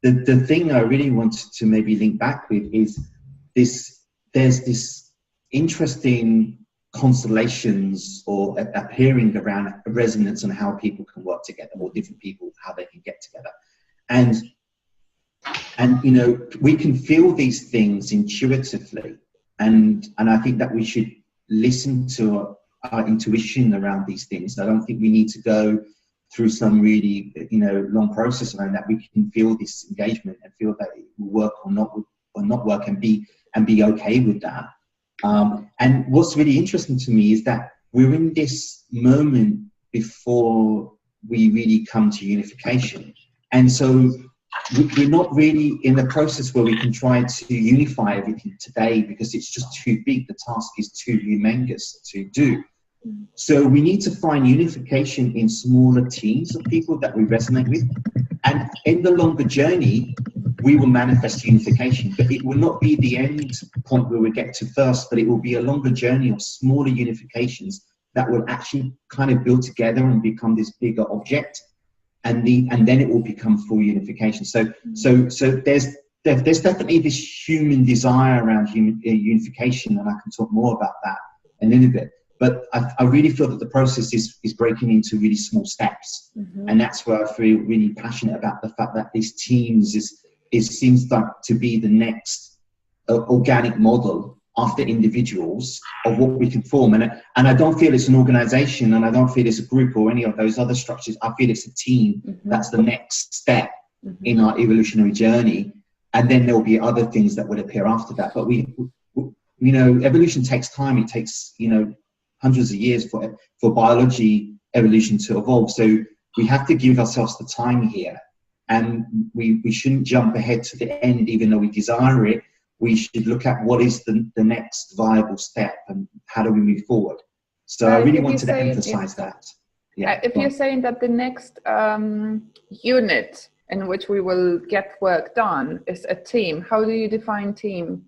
The thing I really wanted to maybe link back with is there's this interesting constellations or appearing around resonance on how people can work together, or different people, how they can get together. And you know, we can feel these things intuitively, and I think that we should listen to our intuition around these things. I don't think we need to go through some really, you know, long process around that. We can feel this engagement and feel that it will work or not work, and be okay with that. And what's really interesting to me is that we're in this moment before we really come to unification. And so we're not really in the process where we can try to unify everything today, because it's just too big. The task is too humongous to do. So we need to find unification in smaller teams of people that we resonate with. And in the longer journey, we will manifest unification, but it will not be the end point where we get to first, but it will be a longer journey of smaller unifications that will actually kind of build together and become this bigger object. And then it will become full unification. So there's definitely this human desire around unification, and I can talk more about that in a little bit. But I really feel that the process is breaking into really small steps, and that's where I feel really passionate about the fact that these teams seems like to be the next organic model after individuals of what we can form. And I don't feel it's an organization, and I don't feel it's a group or any of those other structures. I feel it's a team. That's the next step in our evolutionary journey. And then there'll be other things that will appear after that. But we you know, evolution takes time. It takes, you know, hundreds of years for biology evolution to evolve. So we have to give ourselves the time here. And we shouldn't jump ahead to the end, even though we desire it. We should look at what is the next viable step, and how do we move forward. So I really wanted to emphasize that. Yeah. If you're saying that the next unit in which we will get work done is a team, how do you define team?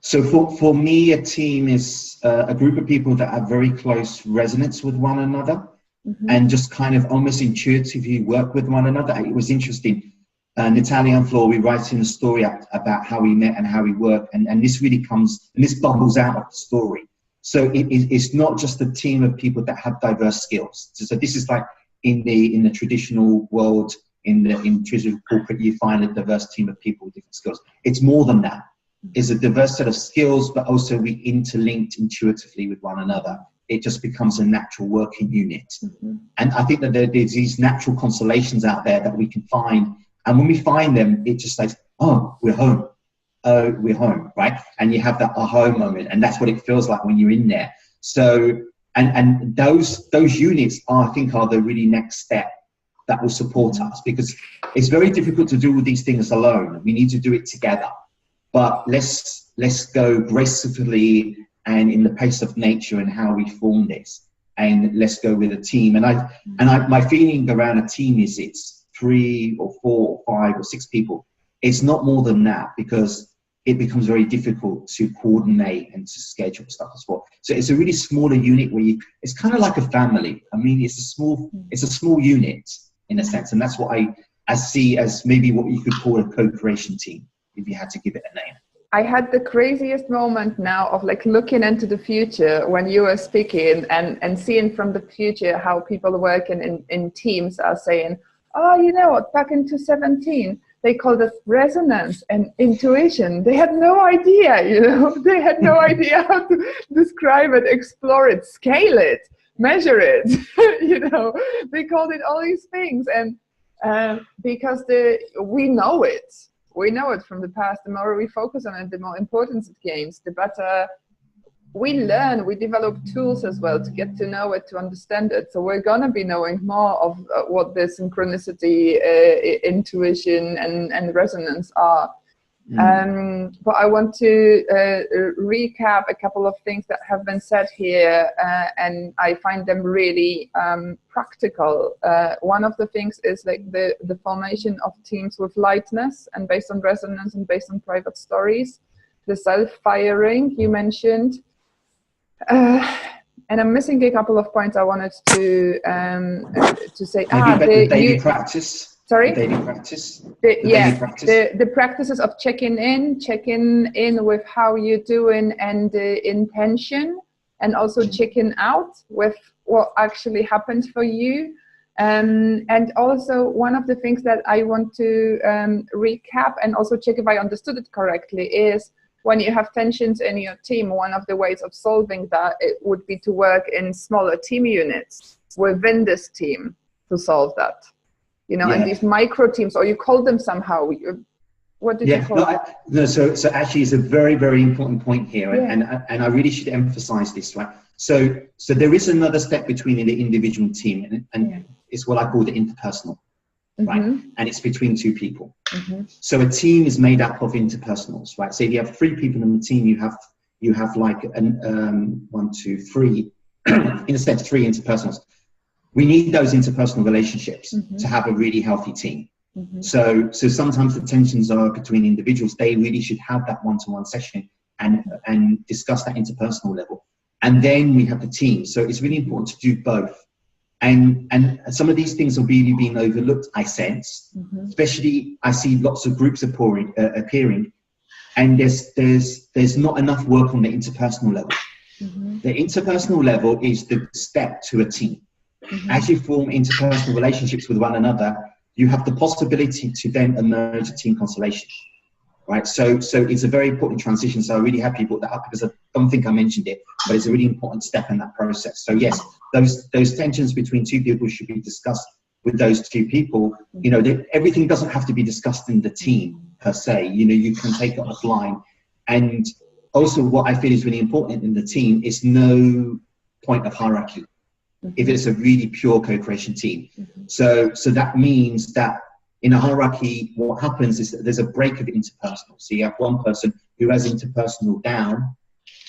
So for me, a team is a group of people that have very close resonance with one another, and just kind of almost intuitively work with one another. It was interesting. Natalia and Flor, we write in the story about how we met and how we work, and this really comes, and this bubbles out of the story. So it's not just a team of people that have diverse skills. So this is like in the traditional world, in traditional corporate, you find a diverse team of people with different skills. It's more than that. It's a diverse set of skills, but also we interlinked intuitively with one another. It just becomes a natural working unit. And I think that there's these natural constellations out there that we can find. And when we find them, it just says, oh, we're home. Oh, we're home, right? And you have that aha moment. And that's what it feels like when you're in there. So, and those units I think are the really next step that will support us, because it's very difficult to do all these things alone. We need to do it together. But let's go gracefully and in the pace of nature and how we form this, and let's go with a team. And my feeling around a team is it's 3 or 4 or 5 or 6 people. It's not more than that, because it becomes very difficult to coordinate and to schedule stuff as well. So it's a really smaller unit where it's kind of like a family. I mean, it's a small unit in a sense, and that's what I see as maybe what you could call a co-creation team, if you had to give it a name. I had the craziest moment now of like looking into the future when you were speaking, and seeing from the future how people working in teams are saying, oh, you know what, back in 2017, they called it resonance and intuition. They had no idea, you know, they had no idea how to describe it, explore it, scale it, measure it, you know, they called it all these things. And because we know it from the past. The more we focus on it, the more importance it gains, the better we learn. We develop tools as well to get to know it, to understand it. So we're going to be knowing more of what this synchronicity, intuition and resonance are. But I want to recap a couple of things that have been said here, and I find them really practical. One of the things is like the formation of teams with lightness and based on resonance and based on private stories. The self-firing you mentioned. And I'm missing a couple of points I wanted to say. The daily practice. Sorry? The daily practice. Daily practice. The practices of checking in with how you're doing and the intention, and also checking out with what actually happened for you. And also one of the things that I want to recap and also check if I understood it correctly is when you have tensions in your team, one of the ways of solving that it would be to work in smaller team units within this team to solve that. You know, and these micro teams, or you call them somehow. What did you call them? So actually, it's a very, very important point here, and I really should emphasize this, right? So there is another step between the individual team, and it's what I call the interpersonal, right? And it's between two people. So a team is made up of interpersonals, right? So if you have 3 people in the team, you have like 1, 2, 3, in a sense, 3 interpersonals. We need those interpersonal relationships to have a really healthy team. So sometimes the tensions are between individuals. They really should have that one-to-one session and discuss that interpersonal level. And then we have the team. So it's really important to do both. And some of these things are really being overlooked, I sense. Especially, I see lots of groups appearing, and there's not enough work on the interpersonal level. The interpersonal level is the step to a team. As you form interpersonal relationships with one another, you have the possibility to then emerge a team constellation, right? So it's a very important transition. So I'm really happy you brought that up because I don't think I mentioned it, but it's a really important step in that process. So yes, those tensions between 2 people should be discussed with those 2 people. You know, everything doesn't have to be discussed in the team per se. You know, you can take it offline. And also what I feel is really important in the team is no point of hierarchy. If it's a really pure co-creation team. So that means that in a hierarchy, what happens is that there's a break of interpersonal. So you have one person who has interpersonal down,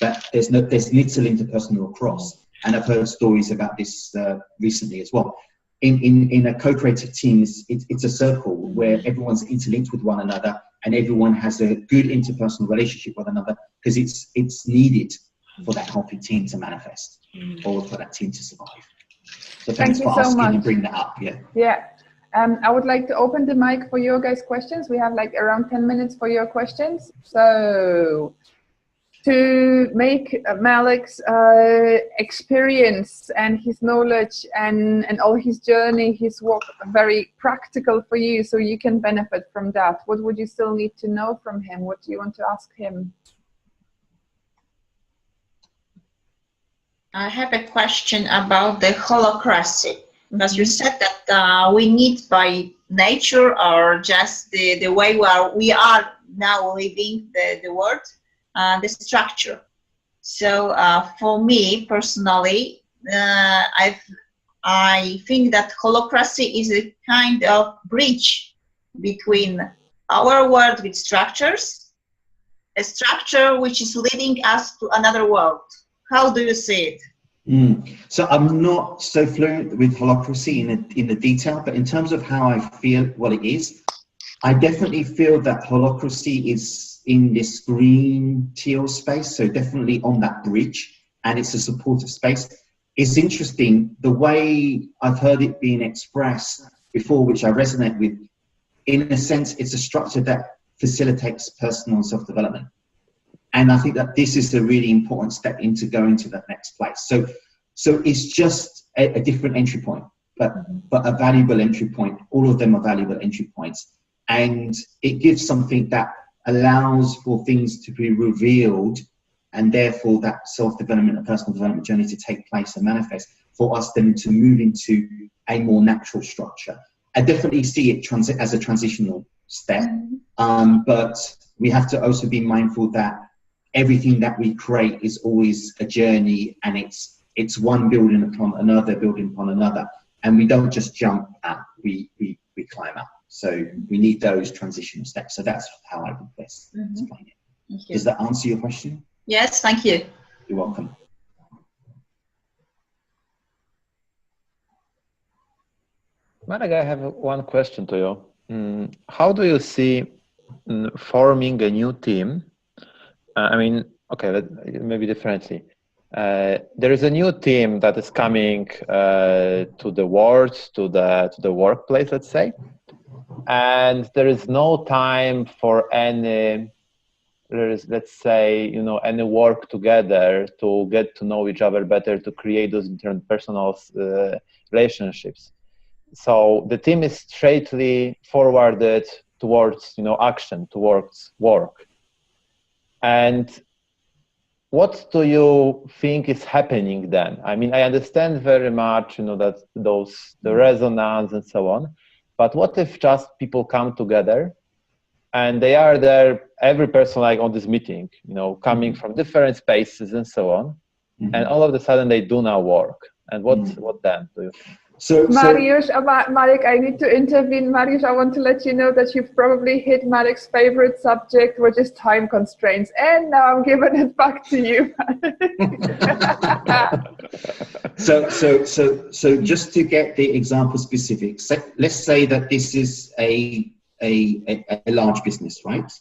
but there's little interpersonal across. And I've heard stories about this recently as well. In a co-creative team, it's a circle where everyone's interlinked with one another and everyone has a good interpersonal relationship with one another because it's needed for that healthy team to manifest or for that team to survive. So thanks for asking and bring that up. I would like to open the mic for your guys' questions. We have like around 10 minutes for your questions. So to make Malek's experience and his knowledge and all his journey, his work very practical for you so you can benefit from that, what would you still need to know from him? What do you want to ask him? I have a question about the holacracy, because you said that we need by nature or just the way we are now living the world, the structure. So for me personally, I think that holacracy is a kind of bridge between our world with structures, a structure which is leading us to another world. How do you see it? So I'm not so fluent with holacracy in the detail, but in terms of how I feel what it is, I definitely feel that holacracy is in this green teal space, so definitely on that bridge, and it's a supportive space. It's interesting, the way I've heard it being expressed before, which I resonate with, in a sense, it's a structure that facilitates personal self-development. And I think that this is a really important step into going to that next place. So it's just a different entry point, but a valuable entry point. All of them are valuable entry points. And it gives something that allows for things to be revealed, and therefore that self-development and personal development journey to take place and manifest for us then to move into a more natural structure. I definitely see it as a transitional step, but we have to also be mindful that everything that we create is always a journey, and it's one building upon another, and we don't just jump up, we climb up. So we need those transitional steps. So that's how I would best explain it. Thank you. Does that answer your question? Yes, thank you. You're welcome. Malek, I have one question to you. How do you see forming a new team? I mean, okay, maybe differently. There is a new team that is coming to the world, to the workplace, let's say, and there is no time for any, let's say, any work together to get to know each other better, to create those interpersonal relationships. So the team is straightly forwarded towards, action, towards work. And what do you think is happening then? I mean, I understand very much, that the resonance and so on, but what if just people come together and they are there, every person like on this meeting, coming from different spaces and so on, and all of a sudden they do now work. And what then do you think? Mariusz, Malek, I need to intervene. Mariusz, I want to let you know that you've probably hit Malek's favorite subject, which is time constraints. And now I'm giving it back to you. So just to get the example specific, let's say that this is a large business, right?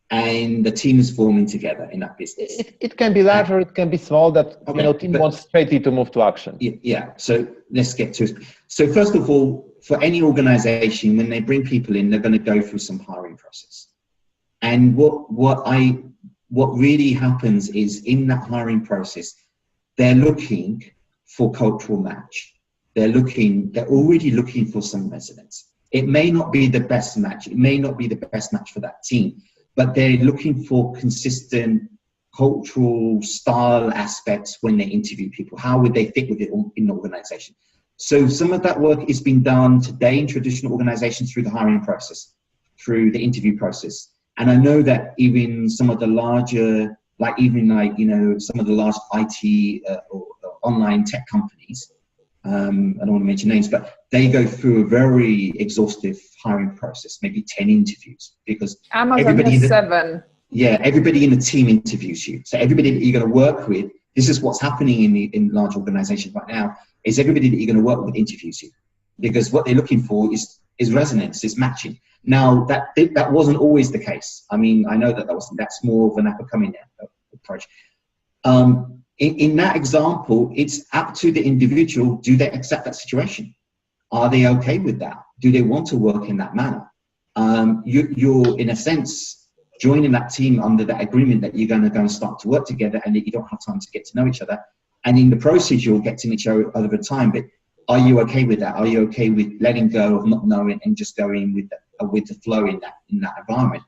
And the team is forming together in that business. It can be large or it can be small, that team wants straightly to move to action. Yeah, so let's get to it. So first of all, for any organization, when they bring people in, they're going to go through some hiring process. And what really happens is, in that hiring process, they're looking for cultural match. They're already looking for some resonance. It may not be the best match. It may not be the best match for that team, but they're looking for consistent cultural style aspects when they interview people. How would they fit with it in the organization? So some of that work is being done today in traditional organizations through the hiring process, through the interview process. And I know that even some of the larger, some of the large IT or online tech companies, I don't want to mention names, but they go through a very exhaustive hiring process, maybe 10 interviews, because Amazon has 7. Yeah, everybody in the team interviews you. So everybody that you're going to work with, this is what's happening in large organizations right now, is everybody that you're going to work with interviews you, because what they're looking for is resonance, is matching. Now, that wasn't always the case. I mean, I know that's more of an up-and-coming approach. In that example, it's up to the individual. Do they accept that situation? Are they okay with that? Do they want to work in that manner? You're, in a sense, joining that team under that agreement that you're going to go and start to work together, and that you don't have time to get to know each other. And in the process, you'll get to know each other over time. But are you okay with that? Are you okay with letting go of not knowing and just going with the flow in that environment?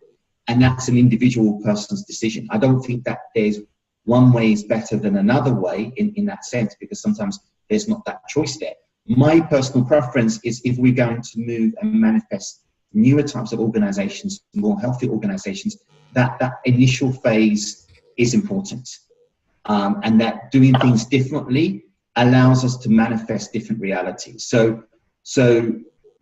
And that's an individual person's decision. I don't think that there's one way is better than another way in that sense, because sometimes there's not that choice there. My personal preference is, if we're going to move and manifest newer types of organizations, more healthy organizations, that initial phase is important. And that doing things differently allows us to manifest different realities. So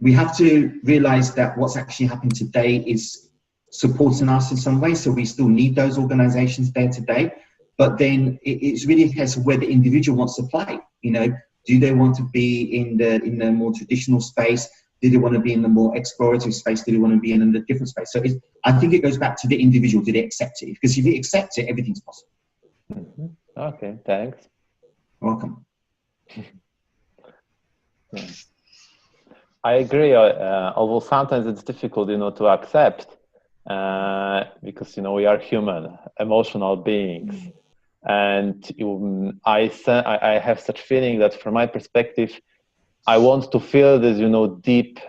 we have to realize that what's actually happening today is supporting us in some way. So we still need those organizations there today. But then it's really a case of where the individual wants to play. Do they want to be in the more traditional space? Do they want to be in the more explorative space? Do they want to be in a different space? So I think it goes back to the individual. Do they accept it? Because if you accept it, everything's possible. Mm-hmm. Okay, thanks. Welcome. Yeah. I agree. Although sometimes it's difficult, to accept, because we are human, emotional beings. And I have such feeling that, from my perspective, I want to feel this, deep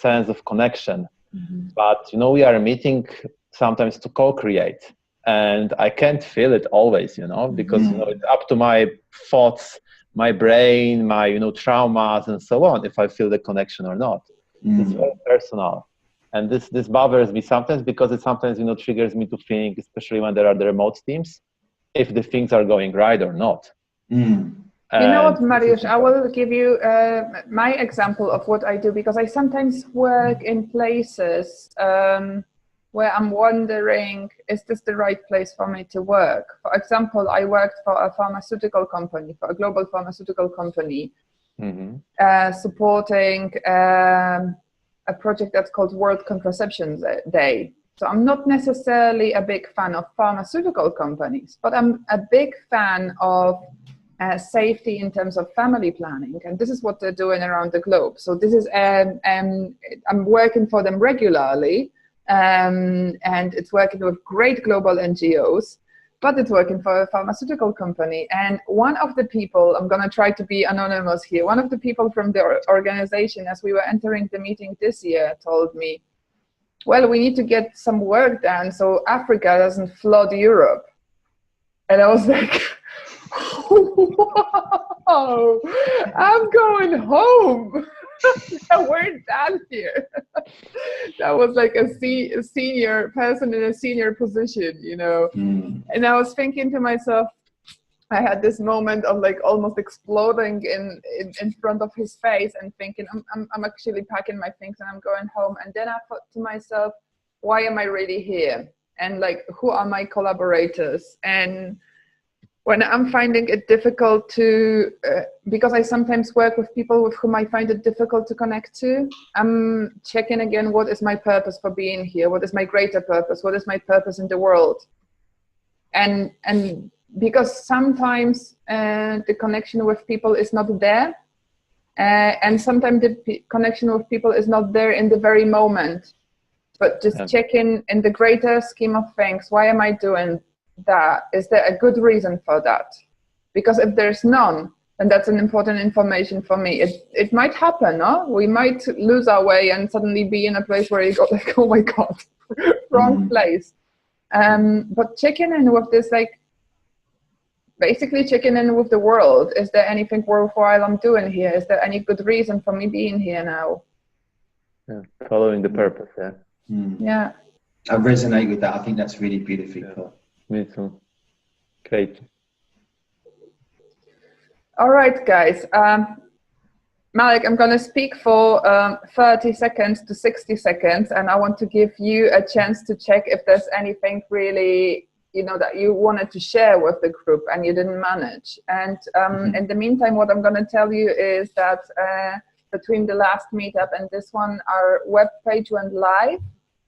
sense of connection. Mm-hmm. But, we are meeting sometimes to co-create. And I can't feel it always, because, it's up to my thoughts, my brain, my, traumas and so on, if I feel the connection or not. Mm-hmm. It's very personal. And this bothers me sometimes, because it sometimes, triggers me to think, especially when there are the remote teams, if the things are going right or not. Mm. You know what, Mariusz, I will give you my example of what I do, because I sometimes work in places where I'm wondering, is this the right place for me to work? For example, I worked for a pharmaceutical company, for a global pharmaceutical company, supporting a project that's called World Contraception Day. So I'm not necessarily a big fan of pharmaceutical companies, but I'm a big fan of safety in terms of family planning, and this is what they're doing around the globe. So this is I'm working for them regularly, and it's working with great global NGOs, but it's working for a pharmaceutical company. And one of the people, I'm going to try to be anonymous here, one of the people from the organization, as we were entering the meeting this year, told me, well, we need to get some work done so Africa doesn't flood Europe. And I was like, wow, I'm going home. We're done here. That was like a senior person in a senior position, you know. And I was thinking to myself, I had this moment of like almost exploding in front of his face and thinking, I'm actually packing my things and I'm going home. And then I thought to myself, why am I really here? And like, who are my collaborators? And when I'm finding it difficult to, because I sometimes work with people with whom I find it difficult to connect to, I'm checking again, what is my purpose for being here? What is my greater purpose? What is my purpose in the world? And because sometimes the connection with people is not there, and sometimes the connection with people is not there in the very moment, but just checking in the greater scheme of things, why am I doing that? Is there a good reason for that? Because if there's none, then that's an important information for me. It might happen, no? We might lose our way and suddenly be in a place where you go like, oh my God, wrong place. But checking in with this, like, basically checking in with the world. Is there anything worthwhile I'm doing here? Is there any good reason for me being here now? Yeah, following the purpose, yeah. Yeah. I resonate with that. I think that's really beautifully put. Me too. Great. All right, guys. Malek, I'm going to speak for 30 seconds to 60 seconds, and I want to give you a chance to check if there's anything really, you know, that you wanted to share with the group and you didn't manage. And in the meantime, what I'm going to tell you is that between the last meetup and this one, our web page went live.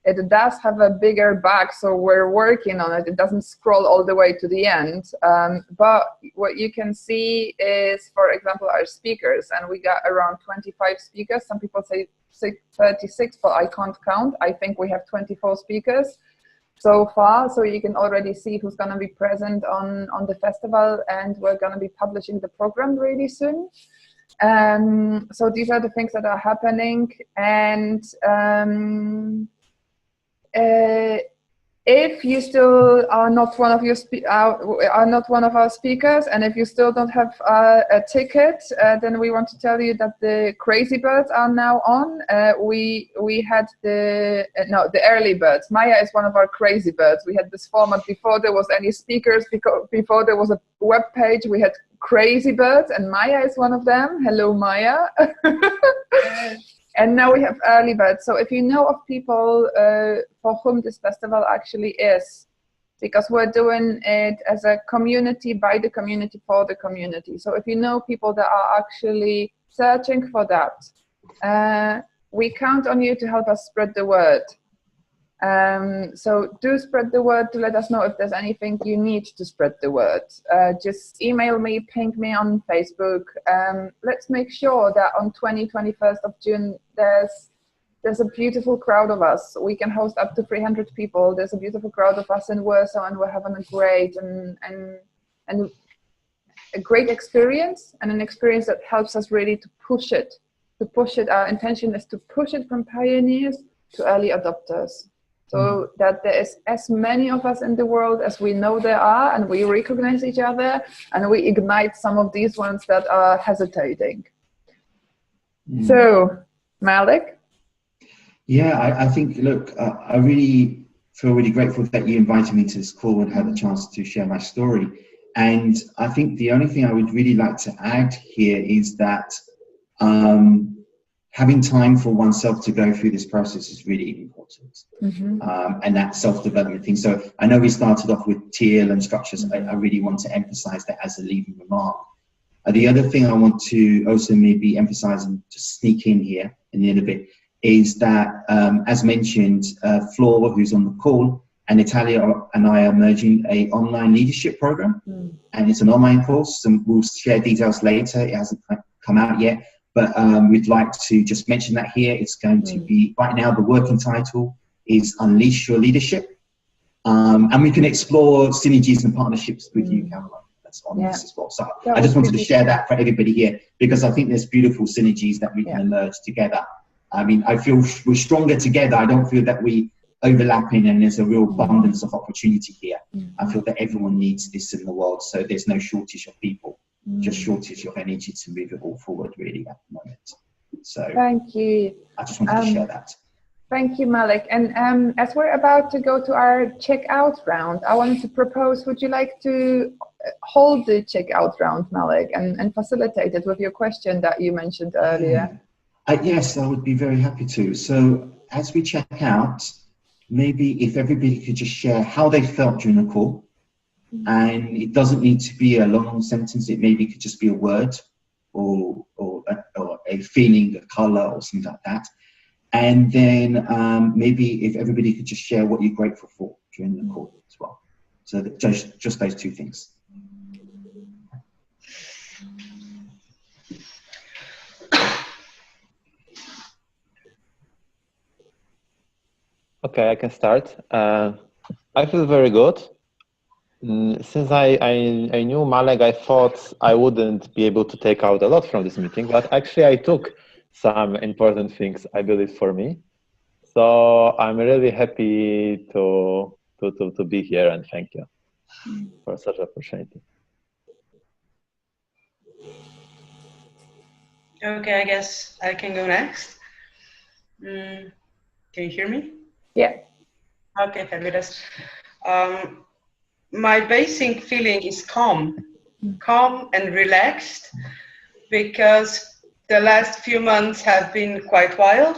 It does have a bigger bug, so we're working on it. It doesn't scroll all the way to the end. But what you can see is, for example, our speakers. And we got around 25 speakers. Some people say 36, but I can't count. I think we have 24 speakers so far. So you can already see who's going to be present on the festival. And we're going to be publishing the program really soon. So these are the things that are happening. And if you still are not one of our speakers, and if you still don't have a ticket, then we want to tell you that the Crazy Birds are now on. We had the early birds. Maya is one of our Crazy Birds. We had this format before there was any speakers, before there was a web page. We had Crazy Birds, and Maya is one of them. Hello, Maya. And now we have early birds. So if you know of people for whom this festival actually is, because we're doing it as a community, by the community, for the community. So if you know people that are actually searching for that, we count on you to help us spread the word. So do spread the word to let us know if there's anything you need to spread the word. Just email me, ping me on Facebook. Let's make sure that on 21st of June, there's a beautiful crowd of us. We can host up to 300 people. There's a beautiful crowd of us in Warsaw, and we're having a great and a great experience, and an experience that helps us really to push it. Our intention is to push it from pioneers to early adopters. So that there is as many of us in the world as we know there are, and we recognize each other, and we ignite some of these ones that are hesitating. So, Malek? Yeah, I think, look, I really feel really grateful that you invited me to this call and had the chance to share my story. And I think the only thing I would really like to add here is that having time for oneself to go through this process is really important. And that self-development thing. So I know we started off with TEAL and structures. I really want to emphasize that as a leading remark. The other thing I want to also maybe emphasize and just sneak in here in the end of it is that, as mentioned, Flora, who's on the call, and Natalia and I are merging an online leadership program. And it's an online course, and we'll share details later. It hasn't come out yet, but we'd like to just mention that here. It's going to be, right now, the working title is Unleash Your Leadership. And we can explore synergies and partnerships with you, Caroline. That's on this as well. So I just wanted to share that for everybody here, because I think there's beautiful synergies that we can emerge together. I mean, I feel we're stronger together. I don't feel that we overlapping, and there's a real abundance of opportunity here. I feel that everyone needs this in the world, so there's no shortage of people, just shortage of energy to move it all forward really at the moment. So thank you. I just wanted to share that. Thank you, Malek. And as we're about to go to our checkout round, I wanted to propose, would you like to hold the checkout round, Malek, and facilitate it with your question that you mentioned earlier? Yes, I would be very happy to. So as we check out, maybe if everybody could just share how they felt during the call, and it doesn't need to be a long sentence. It maybe could just be a word or a feeling, a color, or something like that. And then maybe if everybody could just share what you're grateful for during the call as well. So that just those two things. Okay, I can start. I feel very good. Since I knew Malek, I thought I wouldn't be able to take out a lot from this meeting, but actually I took some important things, I believe, for me. So I'm really happy to be here, and thank you for such an opportunity. Okay, I guess I can go next. Can you hear me? Yeah. Okay, fabulous. My basic feeling is calm and relaxed, because the last few months have been quite wild,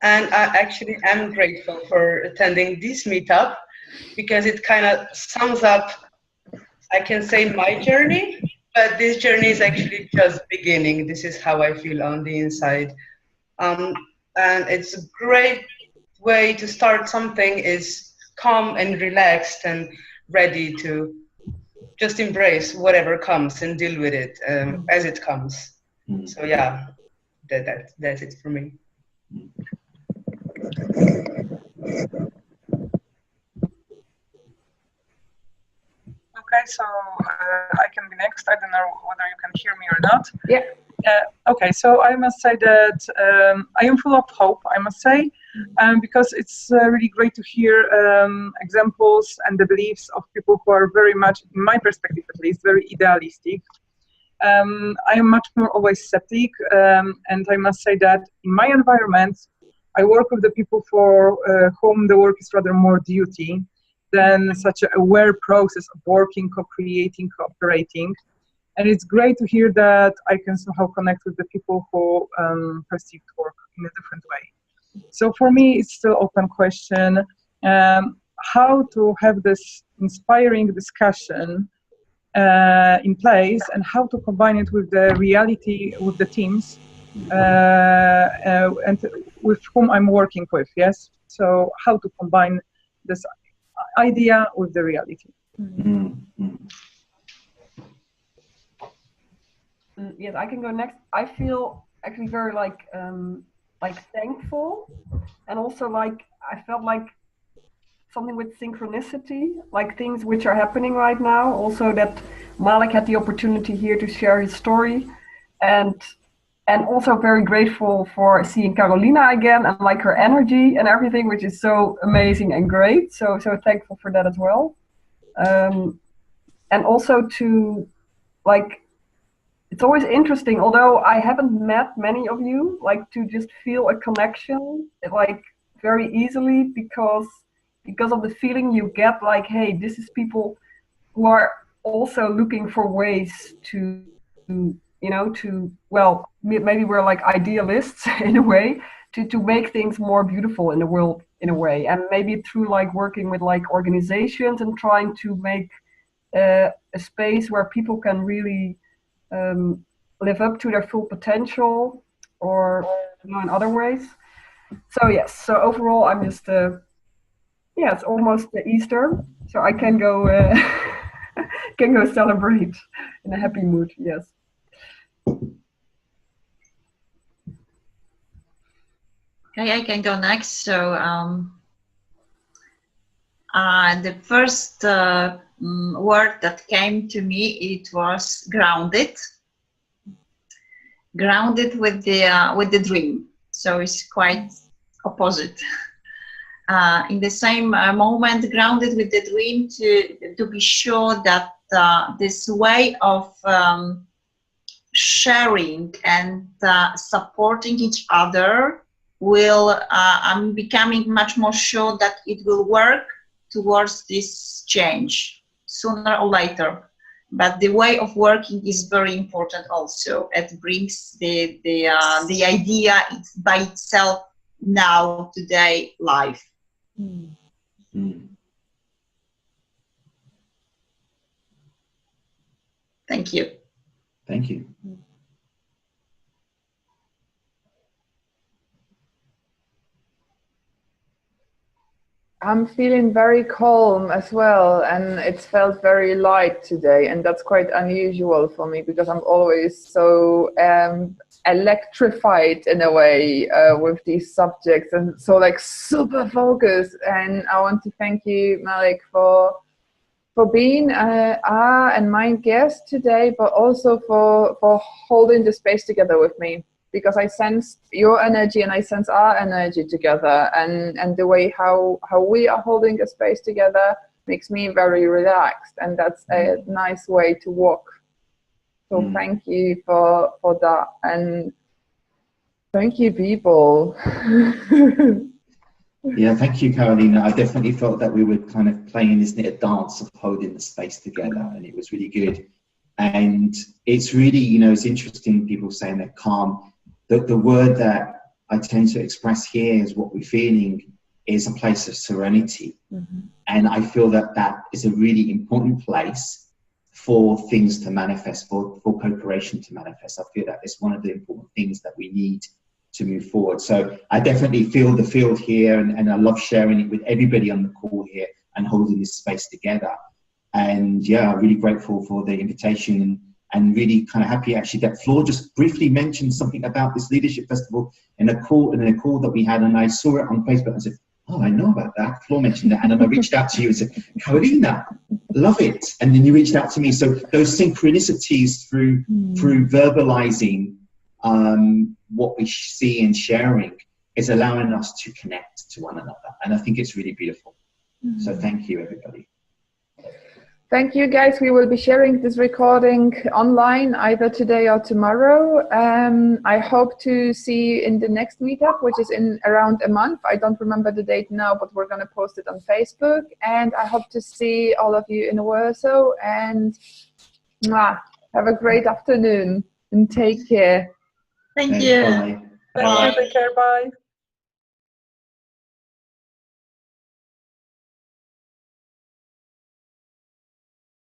and I actually am grateful for attending this meetup, because it kind of sums up, I can say, my journey, but this journey is actually just beginning. This is how I feel on the inside. And it's a great way to start something is calm and relaxed and ready to just embrace whatever comes and deal with it as it comes. So yeah, that's it for me. Okay, so I can be next. I don't know whether you can hear me or not. Yeah. Okay, so I must say that I am full of hope, I must say, because it's really great to hear examples and the beliefs of people who are very much, in my perspective at least, very idealistic. I am much more always skeptic, and I must say that in my environment, I work with the people for whom the work is rather more duty than such an aware process of working, co-creating, cooperating. And it's great to hear that I can somehow connect with the people who perceive work in a different way. So for me, it's still open question, how to have this inspiring discussion in place, and how to combine it with the reality, with the teams, and with whom I'm working with, yes? So how to combine this idea with the reality. Yes, I can go next. I feel actually very like thankful, and also like I felt like something with synchronicity, like things which are happening right now. Also that Malek had the opportunity here to share his story, and also very grateful for seeing Carolina again, and like her energy and everything, which is so amazing and great. So thankful for that as well. And also to like, it's always interesting, although I haven't met many of you, like to just feel a connection like very easily, because of the feeling you get, like, hey, this is people who are also looking for ways to, you know, to, well, maybe we're like idealists in a way, to make things more beautiful in the world in a way, and maybe through like working with like organizations and trying to make a space where people can really live up to their full potential, or you know, in other ways. So yes, so overall I'm just yeah, it's almost Easter, so I can go can go celebrate in a happy mood. Yes. Okay, I can go next. So the first word that came to me, it was grounded. Grounded with the dream. So it's quite opposite. In the same moment, grounded with the dream, to be sure that this way of sharing and supporting each other will, I'm becoming much more sure that it will work towards this change sooner or later. But the way of working is very important also. It brings the idea by itself now, today, life. Thank you. Thank you. I'm feeling very calm as well, and it's felt very light today, and that's quite unusual for me because I'm always so electrified in a way with these subjects, and so like super focused. And I want to thank you, Malek, for being and my guest today, but also for holding the space together with me, because I sense your energy and I sense our energy together, and the way how we are holding a space together makes me very relaxed, and that's a nice way to walk. So thank you for that, and thank you, people. Yeah, thank you, Carolina. I definitely felt that we were kind of playing this little dance of holding the space together, and it was really good. And it's really, you know, it's interesting, people saying they're calm. The word that I tend to express here is what we're feeling is a place of serenity. And I feel that that is a really important place for things to manifest, for co-creation to manifest. I feel that it's one of the important things that we need to move forward. So I definitely feel the field here, and I love sharing it with everybody on the call here and holding this space together. And yeah, really grateful for the invitation, and really kind of happy actually that Floor just briefly mentioned something about this leadership festival in a call that we had, and I saw it on Facebook and said, oh, I know about that. Floor mentioned that, and then I reached out to you and said, Carolina, love it. And then you reached out to me. So those synchronicities through verbalizing what we see and sharing is allowing us to connect to one another, and I think it's really beautiful. So thank you, everybody. Thank you, guys. We will be sharing this recording online either today or tomorrow. I hope to see you in the next meetup, which is in around a month. I don't remember the date now, but we're going to post it on Facebook. And I hope to see all of you in Warsaw. And have a great afternoon and take care. Thank you. Bye. Take care. Bye.